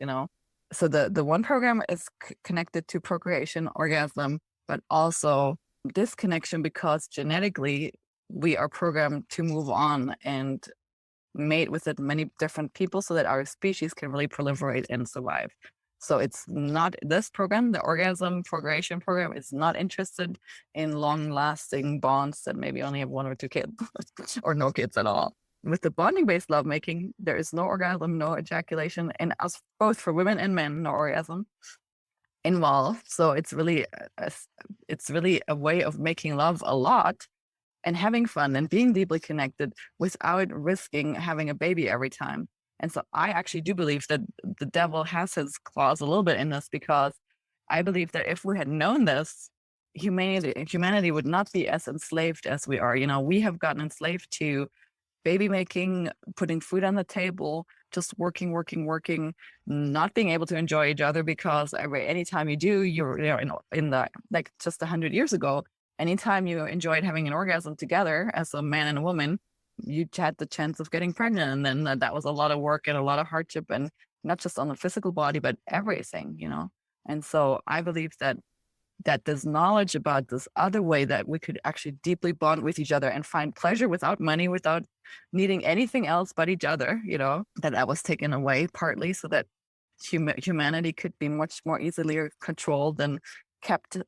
Speaker 2: So the one program is connected to procreation, orgasm, but also disconnection, because genetically we are programmed to move on and mate with many different people so that our species can really proliferate and survive. So it's not this program, the orgasm procreation program, is not interested in long-lasting bonds that maybe only have 1 or 2 kids or no kids at all. With the bonding-based lovemaking, there is no orgasm, no ejaculation, and as both for women and men, no orgasm involved. So it's really a way of making love a lot and having fun and being deeply connected without risking having a baby every time. And so I actually do believe that the devil has his claws a little bit in this, because I believe that if we had known this, humanity would not be as enslaved as we are. We have gotten enslaved to baby making, putting food on the table, just working, not being able to enjoy each other, because anytime you do, you're in the like just 100 years ago, anytime you enjoyed having an orgasm together as a man and a woman, you had the chance of getting pregnant. And then that was a lot of work and a lot of hardship, and not just on the physical body, but everything, And so I believe that there's knowledge about this other way that we could actually deeply bond with each other and find pleasure without money, without needing anything else but each other, that was taken away partly so that humanity could be much more easily controlled and kept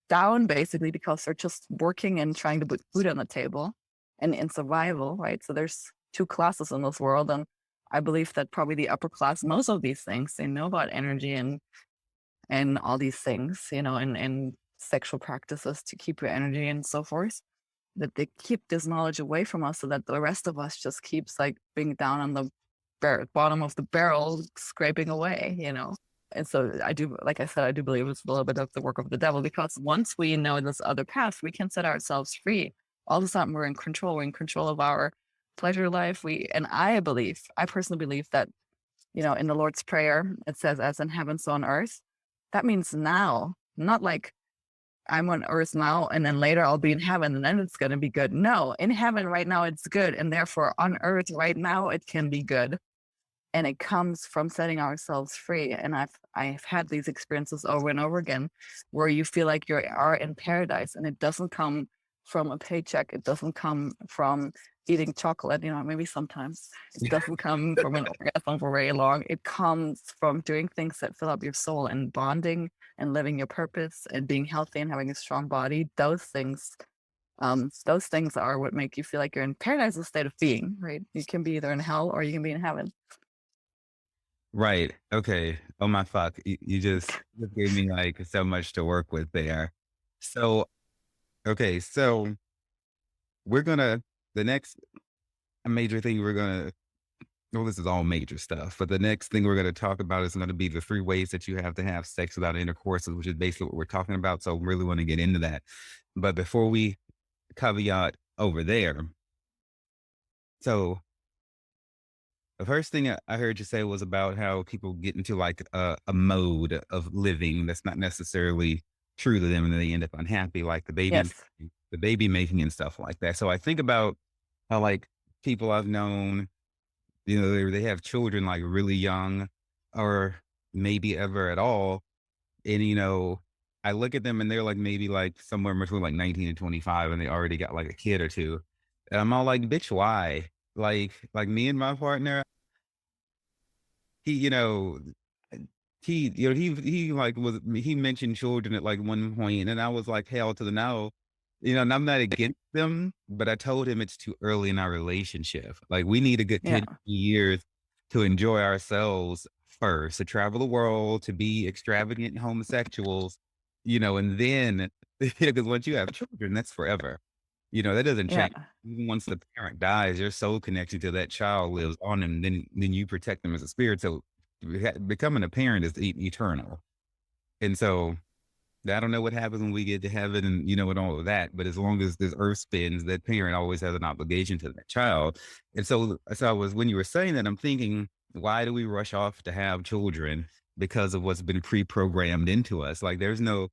Speaker 2: down, basically, because they're just working and trying to put food on the table and in survival, right? So there's two classes in this world, and I believe that probably the upper class, most of these things, they know about energy and all these things, and sexual practices to keep your energy and so forth, that they keep this knowledge away from us so that the rest of us just keeps like being down on the bottom of the barrel, scraping away, And so I do, like I said, I do believe it's a little bit of the work of the devil, because once we know this other path, we can set ourselves free. All of a sudden we're in control. We're in control of our pleasure life. I personally believe that, in the Lord's Prayer, it says, as in heaven, so on earth. That means now, not like I'm on earth now and then later I'll be in heaven and then it's going to be good. No, in heaven right now it's good. And therefore on earth right now it can be good. And it comes from setting ourselves free. And I've had these experiences over and over again where you feel like you are in paradise, and it doesn't come from a paycheck. It doesn't come from eating chocolate, maybe sometimes. It doesn't come from an orgasm for very long. It comes from doing things that fill up your soul and bonding and living your purpose and being healthy and having a strong body. Those things are what make you feel like you're in paradise, a state of being, right? You can be either in hell or you can be in heaven.
Speaker 1: Right. Okay. Oh my fuck. You just gave me like so much to work with there. So, okay. So the next major thing well, this is all major stuff, but the next thing we're going to talk about is going to be the 3 ways that you have to have sex without intercourse, which is basically what we're talking about. So really want to get into that. But before we caveat over there, so the first thing I heard you say was about how people get into like a mode of living that's not necessarily true to them, and then they end up unhappy, like
Speaker 2: Yes.
Speaker 1: the baby making and stuff like that. So I think about how like people I've known, they have children like really young or maybe ever at all. And, I look at them and they're like maybe like somewhere between like 19 and 25 and they already got like a kid or two. And I'm all like, bitch, why? Like me and my partner, he, he mentioned children at like one point, and I was like, hell to the no, and I'm not against them, but I told him it's too early in our relationship. Like we need a good
Speaker 2: Yeah.
Speaker 1: 10 years to enjoy ourselves first, to travel the world, to be extravagant homosexuals, and then, because once you have children, that's forever. That doesn't
Speaker 2: Yeah.
Speaker 1: change. Even once the parent dies, your soul connection to that child lives on, and then you protect them as a spirit. So becoming a parent is eternal. And so I don't know what happens when we get to heaven and, and all of that. But as long as this earth spins, that parent always has an obligation to that child. And so when you were saying that, I'm thinking, why do we rush off to have children? Because of what's been pre-programmed into us. Like there's no,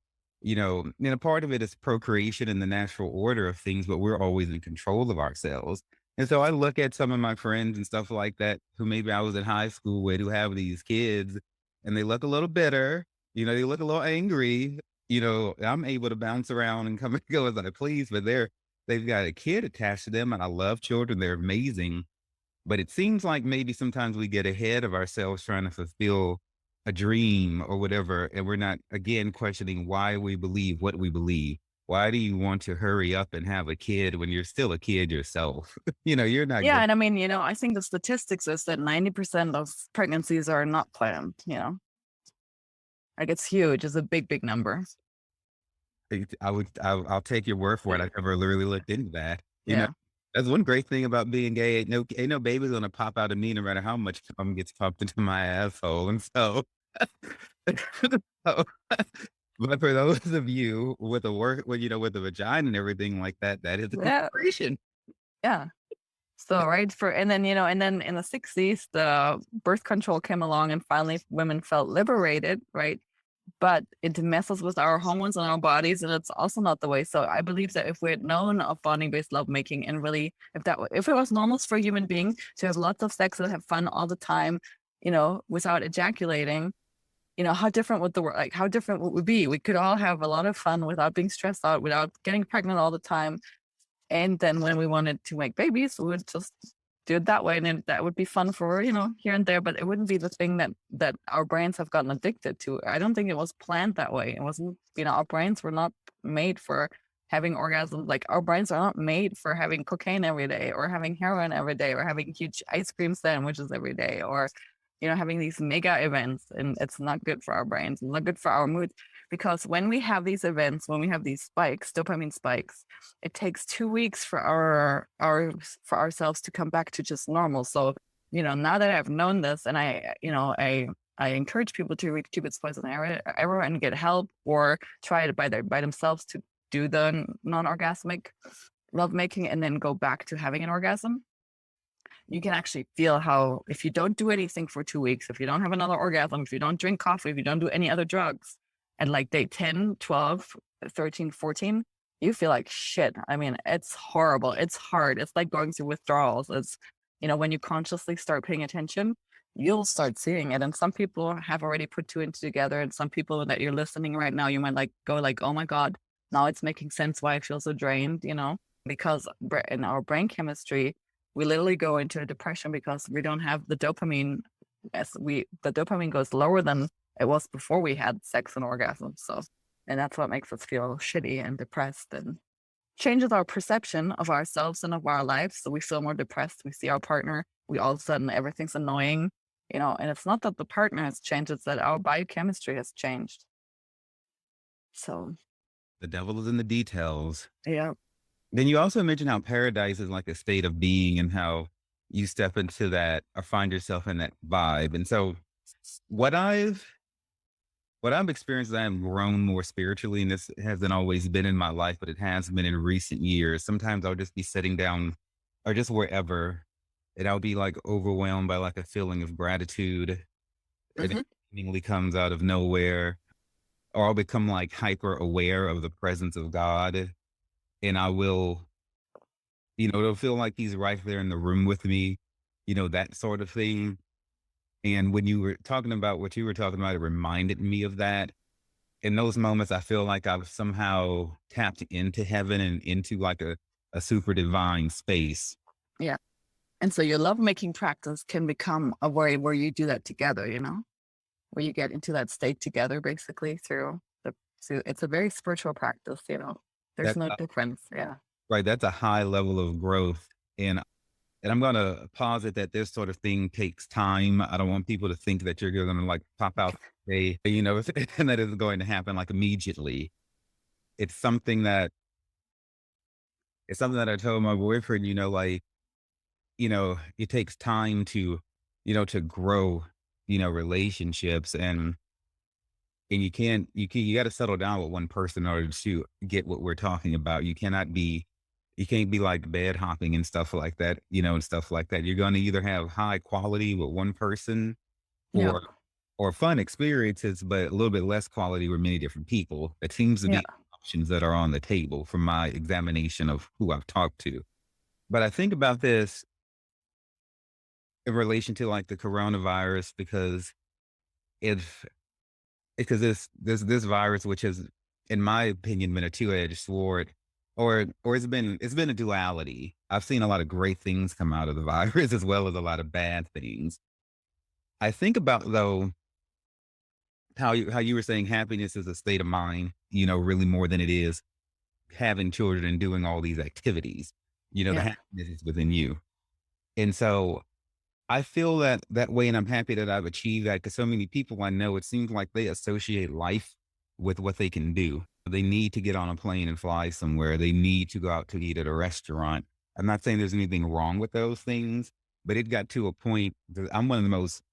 Speaker 1: part of it is procreation and the natural order of things, but we're always in control of ourselves. And so I look at some of my friends and stuff like that, who maybe I was in high school with, who have these kids, and they look a little bitter, they look a little angry. I'm able to bounce around and come and go as I please, but they've got a kid attached to them, and I love children. They're amazing. But it seems like maybe sometimes we get ahead of ourselves trying to fulfill a dream or whatever, and we're not, again, questioning why we believe what we believe. Why do you want to hurry up and have a kid when you're still a kid yourself? You're not
Speaker 2: Yeah.
Speaker 1: going.
Speaker 2: And I mean, I think the statistics is that 90% of pregnancies are not planned, like it's huge. It's a big, big number.
Speaker 1: I'll take your word for it. I never really looked into that.
Speaker 2: Yeah.
Speaker 1: That's one great thing about being gay. Ain't no baby's gonna pop out of me no matter how much cum gets pumped into my asshole. And so, so but for those of you with with the vagina and everything like that, that is a
Speaker 2: Yeah.
Speaker 1: consideration.
Speaker 2: Yeah. So, right. And then in the 60s, the birth control came along and finally women felt liberated, right? But it messes with our hormones and our bodies, and it's also not the way. So I believe that if we had known of bonding-based lovemaking, and really, if it was normal for a human being to have lots of sex and have fun all the time, without ejaculating, how different would the world, like how different would we be? We could all have a lot of fun without being stressed out, without getting pregnant all the time. And then when we wanted to make babies, we would just do it that way, and then that would be fun for, here and there, but it wouldn't be the thing that our brains have gotten addicted to. I don't think it was planned that way. It wasn't, our brains were not made for having orgasms. Like, our brains are not made for having cocaine every day, or having heroin every day, or having huge ice cream sandwiches every day, or having these mega events. And it's not good for our brains, and not good for our mood, because when we have these events, when we have these spikes, dopamine spikes, it takes 2 weeks for for ourselves to come back to just normal. So, now that I've known this, and I encourage people to read Cupid's Poison Arrow and get help, or try it by themselves to do the non-orgasmic lovemaking and then go back to having an orgasm. You can actually feel how, if you don't do anything for 2 weeks, if you don't have another orgasm, if you don't drink coffee, if you don't do any other drugs, and like day 10, 12, 13, 14, you feel like shit. I mean, it's horrible. It's hard. It's like going through withdrawals. It's, when you consciously start paying attention, you'll start seeing it. And some people have already put two and two together. And some people that you're listening right now, you might go like, oh my God, now it's making sense why I feel so drained, because in our brain chemistry, we literally go into a depression because we don't have the dopamine. The dopamine goes lower than it was before we had sex and orgasm. So, and that's what makes us feel shitty and depressed, and changes our perception of ourselves and of our lives. So we feel more depressed. We see our partner, we all of a sudden, everything's annoying, and it's not that the partner has changed, it's that our biochemistry has changed. So
Speaker 1: The devil is in the details.
Speaker 2: yeah.
Speaker 1: Then you also mentioned how paradise is like a state of being, and how you step into that or find yourself in that vibe. And so what I've experienced is I have grown more spiritually, and this hasn't always been in my life, but it has been in recent years. Sometimes I'll just be sitting down or just wherever, and I'll be like overwhelmed by like a feeling of gratitude.
Speaker 2: Hmm.
Speaker 1: It seemingly comes out of nowhere, or I'll become like hyper aware of the presence of God. And I will, it'll feel like he's right there in the room with me, that sort of thing. And when you were talking about what you were talking about, it reminded me of that. In those moments, I feel like I've somehow tapped into heaven and into like a super divine space.
Speaker 2: Yeah. And so your lovemaking practice can become a way where you do that together, where you get into that state together, basically it's a very spiritual practice, there's
Speaker 1: That's
Speaker 2: no difference. Yeah.
Speaker 1: right. That's a high level of growth. And I'm going to posit that this sort of thing takes time. I don't want people to think that you're going to like pop out today, and that is going to happen like immediately. It's something that I told my boyfriend, it takes time to, to grow, relationships, and you got to settle down with one person in order to get what we're talking about. You can't be like bed hopping and stuff like that, and stuff like that. You're going to either have high quality with one person,
Speaker 2: Yeah.
Speaker 1: or fun experiences, but a little bit less quality with many different people. It seems to
Speaker 2: Yeah.
Speaker 1: be options that are on the table from my examination of who I've talked to. But I think about this in relation to like the coronavirus, if because this virus, which has, in my opinion, been a two-edged sword, or it's been a duality. I've seen a lot of great things come out of the virus as well as a lot of bad things. I think about though how you were saying happiness is a state of mind, really more than it is having children and doing all these activities. The
Speaker 2: Yeah.
Speaker 1: happiness is within you. And so I feel that way, and I'm happy that I've achieved that, because so many people I know, it seems like they associate life with what they can do. They need to get on a plane and fly somewhere. They need to go out to eat at a restaurant. I'm not saying there's anything wrong with those things, but it got to a point that I'm one of the most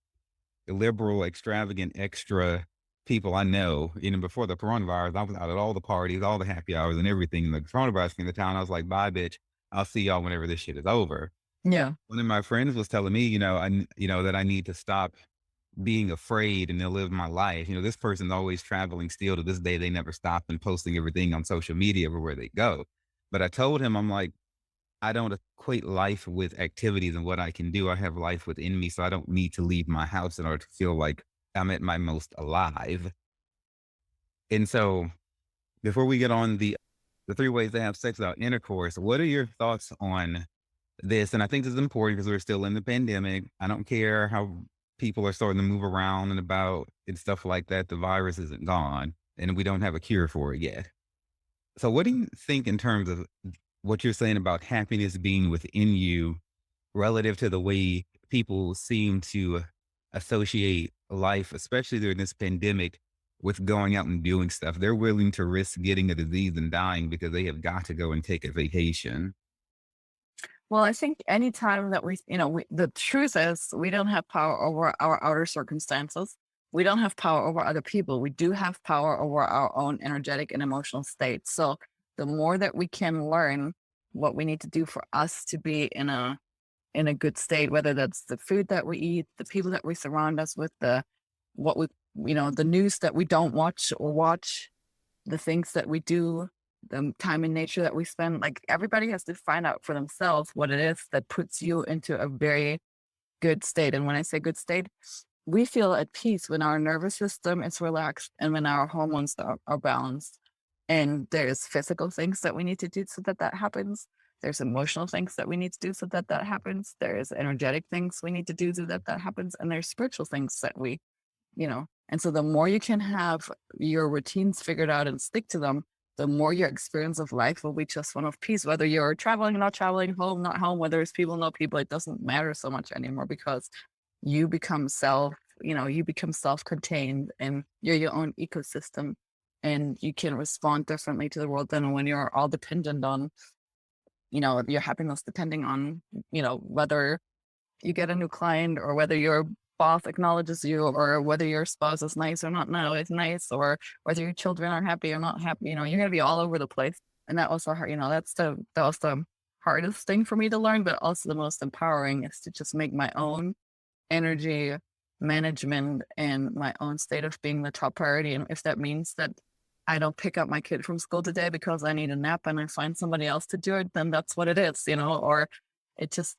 Speaker 1: liberal, extravagant, extra people I know. Before the coronavirus, I was out at all the parties, all the happy hours and everything. And the coronavirus came to town. I was like, bye, bitch. I'll see y'all whenever this shit is over.
Speaker 2: Yeah.
Speaker 1: One of my friends was telling me, that I need to stop being afraid and to live my life. This person's always traveling still to this day. They never stop and posting everything on social media everywhere they go. But I told him, I'm like, I don't equate life with activities and what I can do. I have life within me. So I don't need to leave my house in order to feel like I'm at my most alive. And so before we get on the 3 ways to have sex without intercourse, what are your thoughts on this. And I think this is important because we're still in the pandemic. I don't care how people are starting to move around and about and stuff like that. The virus isn't gone and we don't have a cure for it yet. So what do you think in terms of what you're saying about happiness being within you relative to the way people seem to associate life, especially during this pandemic, with going out and doing stuff? They're willing to risk getting a disease and dying because they have got to go and take a vacation.
Speaker 2: Well, I think anytime that the truth is we don't have power over our outer circumstances. We don't have power over other people. We do have power over our own energetic and emotional state. So the more that we can learn what we need to do for us to be in a good state, whether that's the food that we eat, the people that we surround us with, what we, the news that we don't watch or watch, the things that we do, the time in nature that we spend, like everybody has to find out for themselves what it is that puts you into a very good state. And when I say good state, we feel at peace when our nervous system is relaxed and when our hormones are balanced. And there's physical things that we need to do so that that happens. There's emotional things that we need to do so that that happens. There's energetic things we need to do so that that happens. And there's spiritual things that and so the more you can have your routines figured out and stick to them, the more your experience of life will be just one of peace, whether you're traveling, not traveling, home, not home, whether it's people, no people, it doesn't matter so much anymore because you become self-contained and you're your own ecosystem and you can respond differently to the world than when you're all dependent on, your happiness depending on, whether you get a new client or whether your boss acknowledges you or whether your spouse is nice or not nice or whether your children are happy or not happy. You're going to be all over the place. And that was that was the hardest thing for me to learn, but also the most empowering is to just make my own energy management and my own state of being the top priority. And if that means that I don't pick up my kid from school today because I need a nap and I find somebody else to do it, then that's what it is, or it just,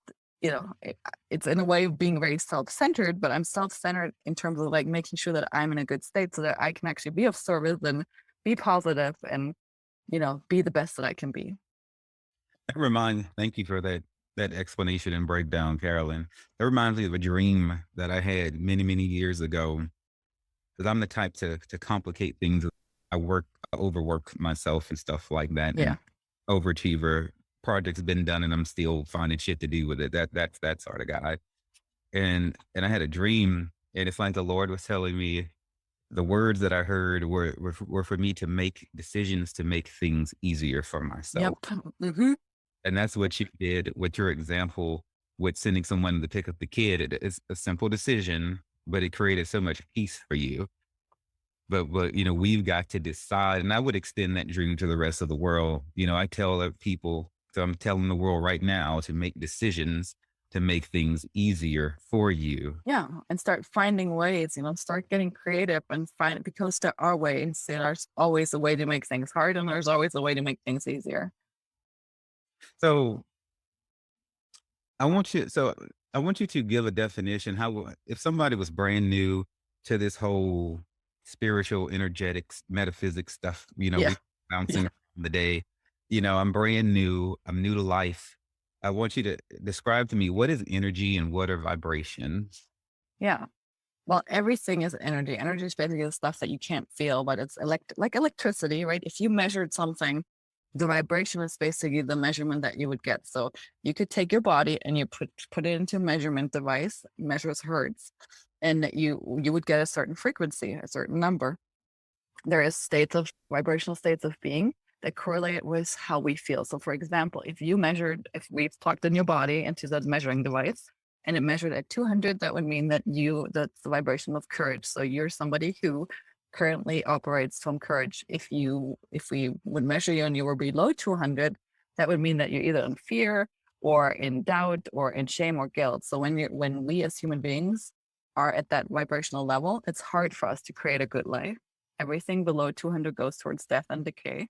Speaker 2: it's in a way of being very self-centered, but I'm self-centered in terms of like making sure that I'm in a good state so that I can actually be of service and be positive and, be the best that I can be.
Speaker 1: Thank you for that explanation and breakdown, Carolyn. That reminds me of a dream that I had many, many years ago. Because I'm the type to complicate things. I overwork myself and stuff like that.
Speaker 2: Yeah.
Speaker 1: And overachiever. Project's been done and I'm still finding shit to do with it. That's that sort of guy. And I had a dream and it's like the Lord was telling me the words that I heard were for me to make decisions to make things easier for myself.
Speaker 2: Yep. Mm-hmm.
Speaker 1: And that's what you did with your example with sending someone to pick up the kid. It's a simple decision, but it created so much peace for you. But we've got to decide, and I would extend that dream to the rest of the world. I tell people, so I'm telling the world right now to make decisions to make things easier for you.
Speaker 2: Yeah. And start finding ways, start getting creative and find it because there are ways. There's always a way to make things hard and there's always a way to make things easier.
Speaker 1: So I want you to give a definition. If somebody was brand new to this whole spiritual, energetics, metaphysics stuff,
Speaker 2: Yeah.
Speaker 1: we bouncing the day, I'm brand new. I'm new to life. I want you to describe to me what is energy and what are vibrations?
Speaker 2: Yeah. Well, everything is energy. Energy is basically the stuff that you can't feel, but it's like electricity, right? If you measured something, the vibration is basically the measurement that you would get. So you could take your body and you put it into a measurement device, measures hertz, and you would get a certain frequency, a certain number. There is vibrational states of being that correlate with how we feel. So for example, if we plugged in your body into that measuring device and it measured at 200, that would mean that's the vibration of courage. So you're somebody who currently operates from courage. If we would measure you and you were below 200, that would mean that you're either in fear or in doubt or in shame or guilt. So when we as human beings are at that vibrational level, it's hard for us to create a good life. Everything below 200 goes towards death and decay.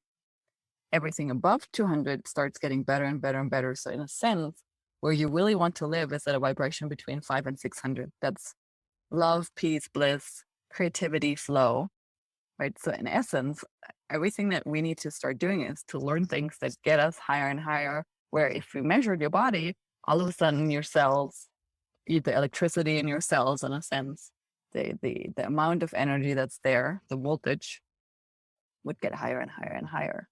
Speaker 2: Everything above 200 starts getting better and better and better. So in a sense, where you really want to live is at a vibration between 500 and 600. That's love, peace, bliss, creativity, flow, right? So in essence, everything that we need to start doing is to learn things that get us higher and higher, where if we measured your body all of a sudden your cells, the electricity in your cells, in a sense, the amount of energy that's there, the voltage would get higher and higher and higher.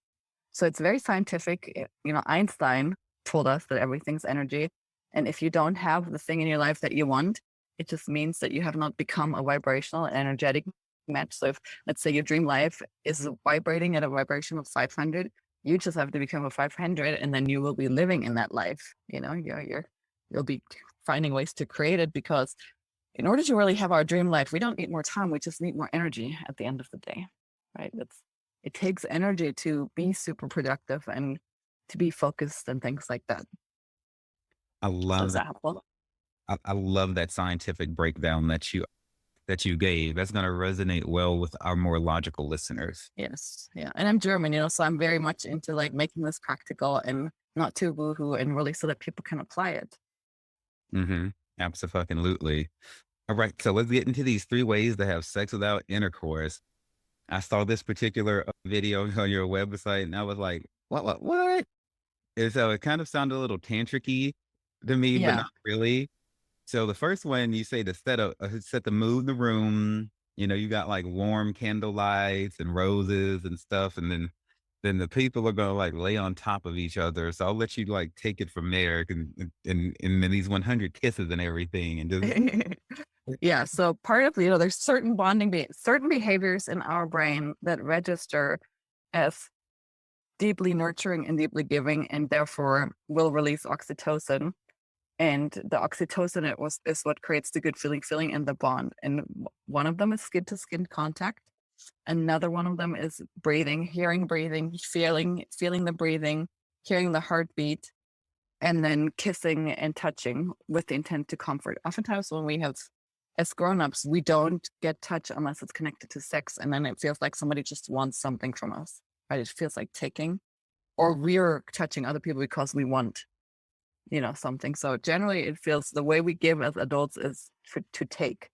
Speaker 2: So it's very scientific. Einstein told us that everything's energy. And if you don't have the thing in your life that you want, it just means that you have not become a vibrational and energetic match. So if, let's say, your dream life is vibrating at a vibration of 500, you just have to become a 500, and then you will be living in that life. You'll be finding ways to create it, because in order to really have our dream life, we don't need more time. We just need more energy at the end of the day, right? It takes energy to be super productive and to be focused and things like that.
Speaker 1: I
Speaker 2: So
Speaker 1: love
Speaker 2: is
Speaker 1: that.
Speaker 2: that helpful?
Speaker 1: I love that scientific breakdown that you gave. That's going to resonate well with our more logical listeners.
Speaker 2: Yes. Yeah. And I'm German, so I'm very much into like making this practical and not too woohoo, and really so that people can apply it.
Speaker 1: Mm-hmm. Absolutely. All right. So let's get into these 3 ways to have sex without intercourse. I saw this particular video on your website and I was like, what? And so it kind of sounded a little tantric-y to me, but
Speaker 2: Yeah.
Speaker 1: not really. So the first one, you say to set the mood in the room. You got like warm candle lights and roses and stuff, and then the people are gonna like lay on top of each other. So I'll let you like take it from there, and then these 100 kisses and everything, and just
Speaker 2: Yeah. So part of, there's certain certain behaviors in our brain that register as deeply nurturing and deeply giving, and therefore will release oxytocin. And the oxytocin is what creates the good feeling and the bond. And one of them is skin to skin contact. Another one of them is breathing, hearing breathing, feeling the breathing, hearing the heartbeat, and then kissing and touching with the intent to comfort. Oftentimes as grown-ups, we don't get touch unless it's connected to sex. And then it feels like somebody just wants something from us, right? It feels like taking, or we're touching other people because we want something. So generally it feels the way we give as adults is to take.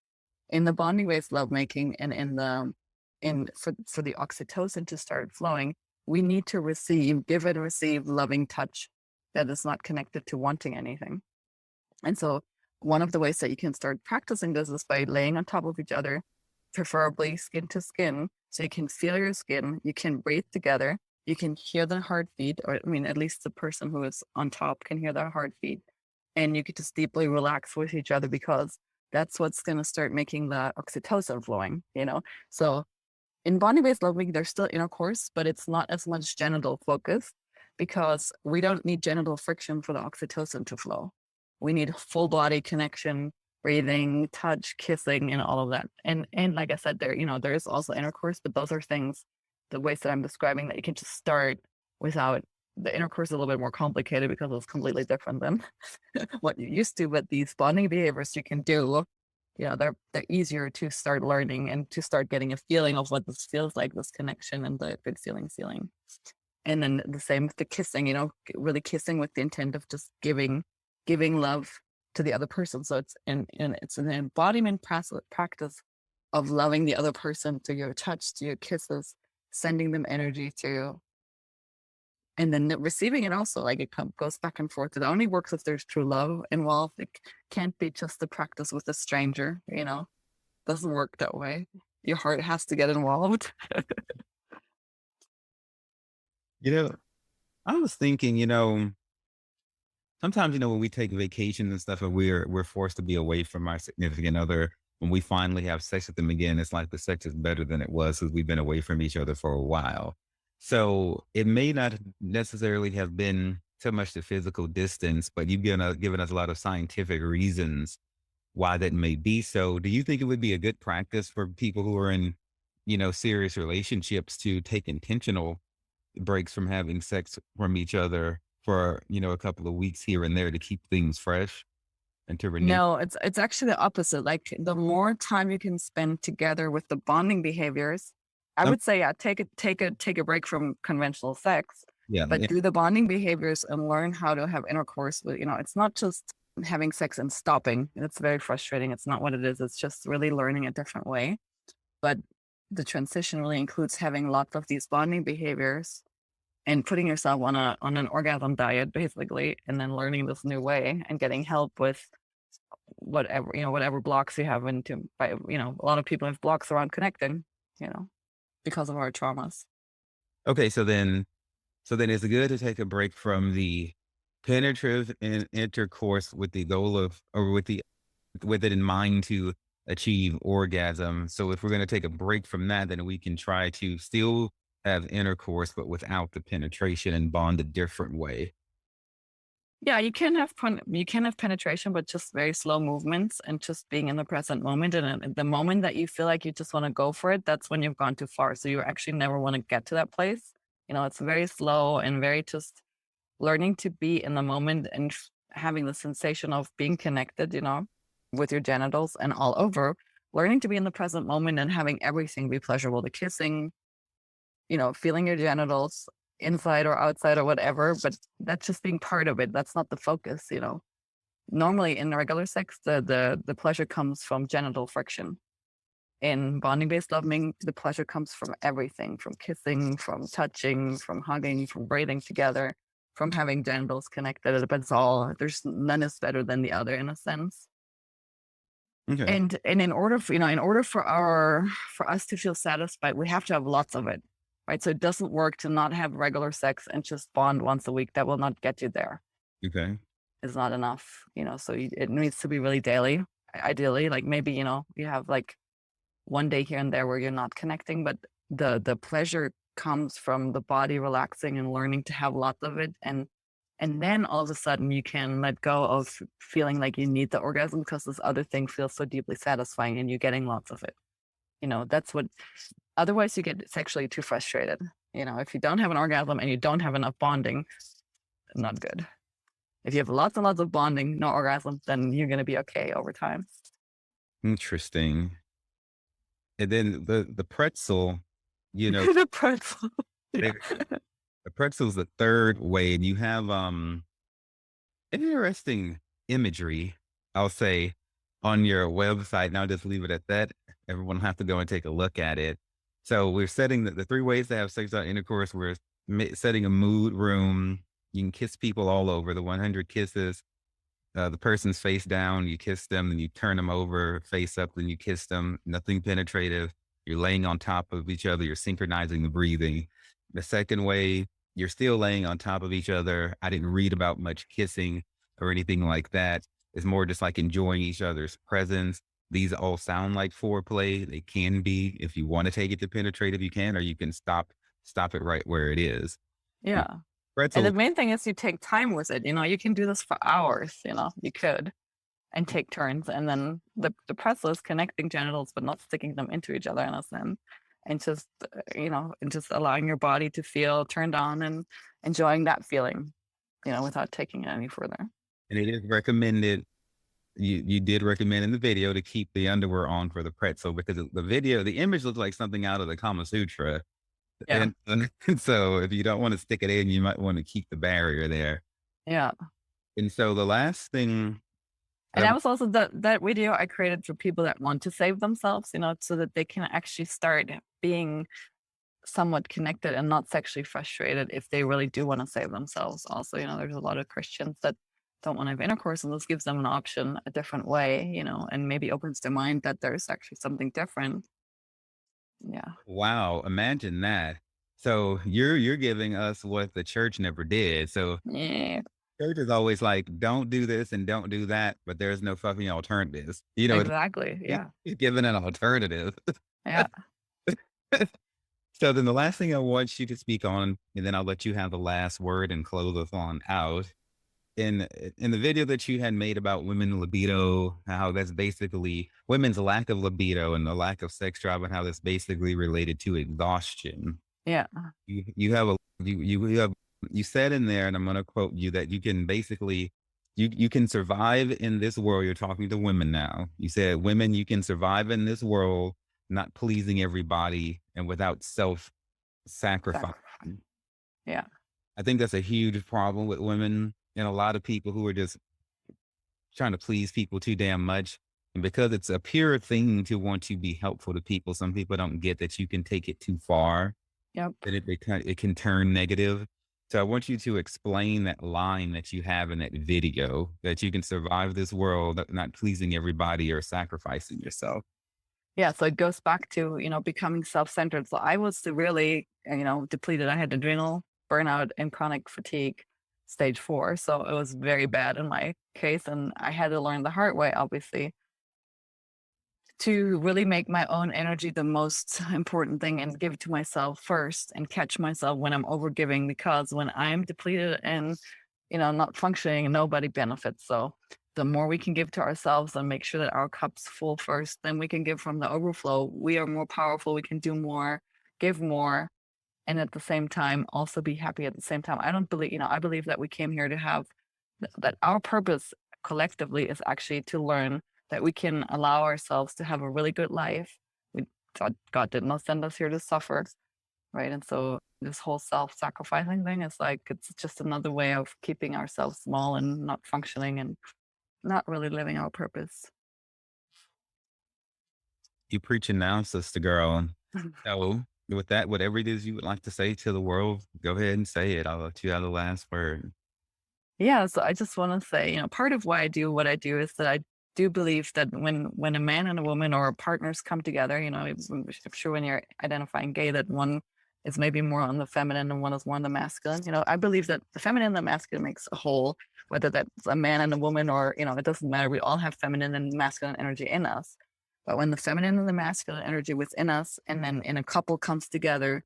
Speaker 2: In the bonding based lovemaking, and for the oxytocin to start flowing, we need to give and receive loving touch that is not connected to wanting anything. And so one of the ways that you can start practicing this is by laying on top of each other, preferably skin to skin, so you can feel your skin, you can breathe together, you can hear the heartbeat, or at least the person who is on top can hear their heartbeat, and you could just deeply relax with each other, because that's what's going to start making the oxytocin flowing. So in bonding-based lovemaking, there's still intercourse, but it's not as much genital focused, because we don't need genital friction for the oxytocin to flow. We need full body connection, breathing, touch, kissing, and all of that. And like I said, there is also intercourse, but those are things, the ways that I'm describing, that you can just start without. The intercourse is a little bit more complicated because it's completely different than what you're used to. But these bonding behaviors you can do, they're easier to start learning and to start getting a feeling of what this feels like, this connection and the good feeling. And then the same with the kissing, really kissing with the intent of just giving love to the other person. So it's an embodiment practice of loving the other person through your touch, to your kisses, sending them energy to, and then receiving it also. Like it goes back and forth. It only works if there's true love involved. It can't be just the practice with a stranger. Doesn't work that way. Your heart has to get involved.
Speaker 1: I was thinking, sometimes, when we take vacations and stuff and we're forced to be away from our significant other, when we finally have sex with them again, it's like the sex is better than it was because we've been away from each other for a while. So it may not necessarily have been so much the physical distance, but you've given us a lot of scientific reasons why that may be so. Do you think it would be a good practice for people who are in, serious relationships to take intentional breaks from having sex from each other for, a couple of weeks here and there to keep things fresh and to renew?
Speaker 2: No, it's actually the opposite. Like the more time you can spend together with the bonding behaviors, I
Speaker 1: Um,
Speaker 2: would say, take a break from conventional sex,
Speaker 1: yeah.
Speaker 2: but
Speaker 1: Yeah.
Speaker 2: do the bonding behaviors and learn how to have intercourse with, it's not just having sex and stopping. It's very frustrating. It's not what it is. It's just really learning a different way. But the transition really includes having lots of these bonding behaviors and putting yourself on an orgasm diet basically, and then learning this new way and getting help with whatever blocks you have into, by a lot of people have blocks around connecting, you know because of our traumas.
Speaker 1: Okay, so then it's good to take a break from the penetrative intercourse with the goal of, or with it in mind to achieve orgasm. So if we're going to take a break from that, then we can try to still have intercourse, but without the penetration and bond a different way.
Speaker 2: Yeah, you can have penetration, but just very slow movements and just being in the present moment. And the moment that you feel like you just want to go for it, that's when you've gone too far. So you actually never want to get to that place. It's very slow and very just learning to be in the moment and having the sensation of being connected, with your genitals and all over. Learning to be in the present moment and having everything be pleasurable, the kissing, feeling your genitals inside or outside or whatever, but that's just being part of it. That's not the focus. Normally in regular sex, the pleasure comes from genital friction. In bonding based loving, the pleasure comes from everything, from kissing, from touching, from hugging, from breathing together, from having genitals connected. But there's none is better than the other in a sense.
Speaker 1: Okay.
Speaker 2: And in order for us to feel satisfied, we have to have lots of it. Right. So it doesn't work to not have regular sex and just bond once a week. That will not get you there.
Speaker 1: Okay.
Speaker 2: It's not enough. It needs to be really daily. Ideally, like maybe, you have like one day here and there where you're not connecting, but the pleasure comes from the body relaxing and learning to have lots of it. And then all of a sudden you can let go of feeling like you need the orgasm because this other thing feels so deeply satisfying and you're getting lots of it. That's what, otherwise you get sexually too frustrated. If you don't have an orgasm and you don't have enough bonding, not good. If you have lots and lots of bonding, no orgasm, then you're going to be okay over time.
Speaker 1: Interesting. And then the pretzel, you know,
Speaker 2: The pretzel. Yeah.
Speaker 1: they, the pretzel's the third way, and you have interesting imagery, I'll say, on your website, and I'll just leave it at that. Everyone will have to go and take a look at it. So we're setting the three ways to have sexual intercourse. We're setting a mood room. You can kiss people all over, the 100 kisses. The person's face down, you kiss them, then you turn them over, face up, then you kiss them. Nothing penetrative. You're laying on top of each other. You're synchronizing the breathing. The second way, you're still laying on top of each other. I didn't read about much kissing or anything like that. It's more just like enjoying each other's presence. These all sound like foreplay. They can be. If you want to take it to penetrative, you can, or you can stop it right where it is.
Speaker 2: Yeah. And the
Speaker 1: Pretzel,
Speaker 2: main thing is you take time with it. You can do this for hours, you could, and take turns. And then the pretzel is connecting genitals, but not sticking them into each other in a sense. And just allowing your body to feel turned on and enjoying that feeling, without taking it any further.
Speaker 1: and it is recommended. You did recommend in the video to keep the underwear on for the pretzel, because the image looks like something out of the Kama Sutra.
Speaker 2: Yeah.
Speaker 1: And so if you don't want to stick it in, you might want to keep the barrier there.
Speaker 2: Yeah.
Speaker 1: And so the last thing,
Speaker 2: And
Speaker 1: I,
Speaker 2: that was also that video I created for people that want to save themselves, so that they can actually start being somewhat connected and not sexually frustrated if they really do want to save themselves. Also, there's a lot of Christians that don't want to have intercourse, and this gives them an option, a different way, and maybe opens their mind that there's actually something different. Yeah.
Speaker 1: wow, imagine that. So you're giving us what the church never did. So
Speaker 2: Yeah.
Speaker 1: church is always like, don't do this and don't do that, but there's no fucking alternatives.
Speaker 2: Exactly. Yeah.
Speaker 1: You're given an alternative.
Speaker 2: Yeah.
Speaker 1: So then the last thing I want you to speak on, and then I'll let you have the last word and close us on out. In the video that you had made about women libido, how that's basically women's lack of libido and the lack of sex drive, and how that's basically related to exhaustion.
Speaker 2: Yeah.
Speaker 1: You said in there, and I'm going to quote you, that you can basically you can survive in this world. You're talking to women now. You said, women, you can survive in this world not pleasing everybody and without self sacrifice.
Speaker 2: Yeah.
Speaker 1: I think that's a huge problem with women and a lot of people who are just trying to please people too damn much. And because it's a pure thing to want to be helpful to people, some people don't get that you can take it too far,
Speaker 2: Yep.
Speaker 1: that it can turn negative. So I want you to explain that line that you have in that video that you can survive this world not pleasing everybody or sacrificing yourself.
Speaker 2: Yeah, so it goes back to, becoming self-centered. So I was severely, depleted. I had adrenal burnout and chronic fatigue, stage 4. So it was very bad in my case. And I had to learn the hard way, obviously, to really make my own energy the most important thing and give to myself first and catch myself when I'm overgiving, because when I'm depleted and, not functioning, nobody benefits. So the more we can give to ourselves and make sure that our cup's full first, then we can give from the overflow. We are more powerful. We can do more, give more, and at the same time, also be happy at the same time. I don't believe, I believe that we came here to have that our purpose collectively is actually to learn that we can allow ourselves to have a really good life. God did not send us here to suffer, right? And so this whole self-sacrificing thing is like, it's just another way of keeping ourselves small and not functioning and not really living our purpose.
Speaker 1: You preaching now, sister girl. So with that, whatever it is you would like to say to the world, go ahead and say it. I'll let you have the last word.
Speaker 2: Yeah, so I just want to say, part of why I do what I do is that I do believe that when a man and a woman or partners come together, I'm sure when you're identifying gay, that one is maybe more on the feminine and one is more on the masculine. I believe that the feminine and the masculine makes a whole, whether that's a man and a woman or, it doesn't matter. We all have feminine and masculine energy in us. But when the feminine and the masculine energy within us and then in a couple comes together,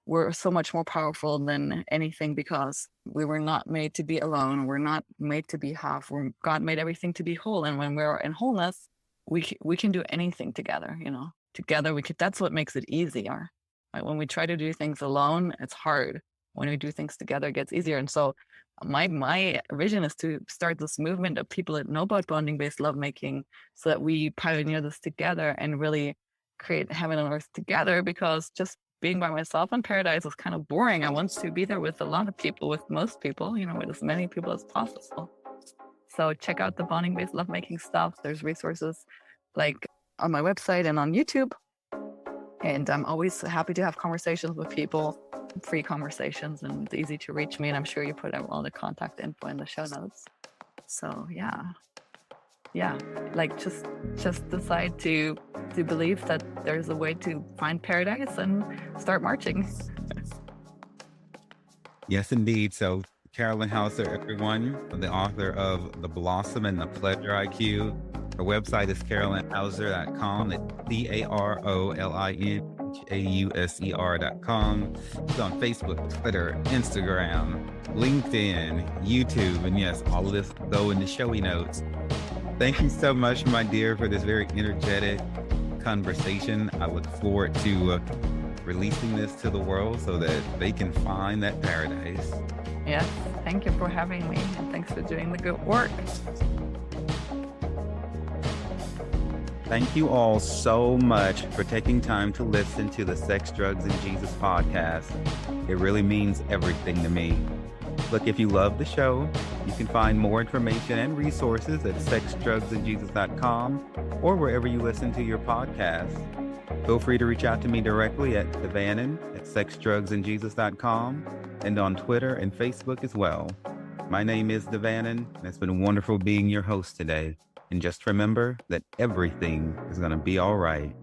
Speaker 2: we're so much more powerful than anything, because we were not made to be alone. We're not made to be half. God made everything to be whole. And when we're in wholeness, we can do anything together, together we could, that's what makes it easier. Right? When we try to do things alone, it's hard. When we do things together, it gets easier. And so my vision is to start this movement of people that know about bonding-based lovemaking, so that we pioneer this together and really create heaven and earth together, because just being by myself in paradise is kind of boring. I want to be there with a lot of people, with most people, with as many people as possible. So check out the bonding-based lovemaking stuff. There's resources like on my website and on YouTube. And I'm always happy to have conversations with people, free conversations, and it's easy to reach me. And I'm sure you put all the contact info in the show notes. So yeah, like just decide to believe that there's a way to find paradise and start marching.
Speaker 1: Yes, indeed. So Carolin Hauser, everyone, the author of The Blossom and the Pleasure IQ. Her website is carolinhauser.com. It's CarolinHauser.com. She's on Facebook, Twitter, Instagram, LinkedIn, YouTube, and yes, all of this go in the showy notes. Thank you so much, my dear, for this very energetic conversation. I look forward to releasing this to the world so that they can find that paradise.
Speaker 2: Yes, thank you for having me, and thanks for doing the good work.
Speaker 1: Thank you all so much for taking time to listen to the Sex, Drugs, and Jesus podcast. It really means everything to me. Look, if you love the show, you can find more information and resources at sexdrugsandjesus.com or wherever you listen to your podcast. Feel free to reach out to me directly at devannon@sexdrugsandjesus.com and on Twitter and Facebook as well. My name is Devannon, and it's been wonderful being your host today. And just remember that everything is going to be all right.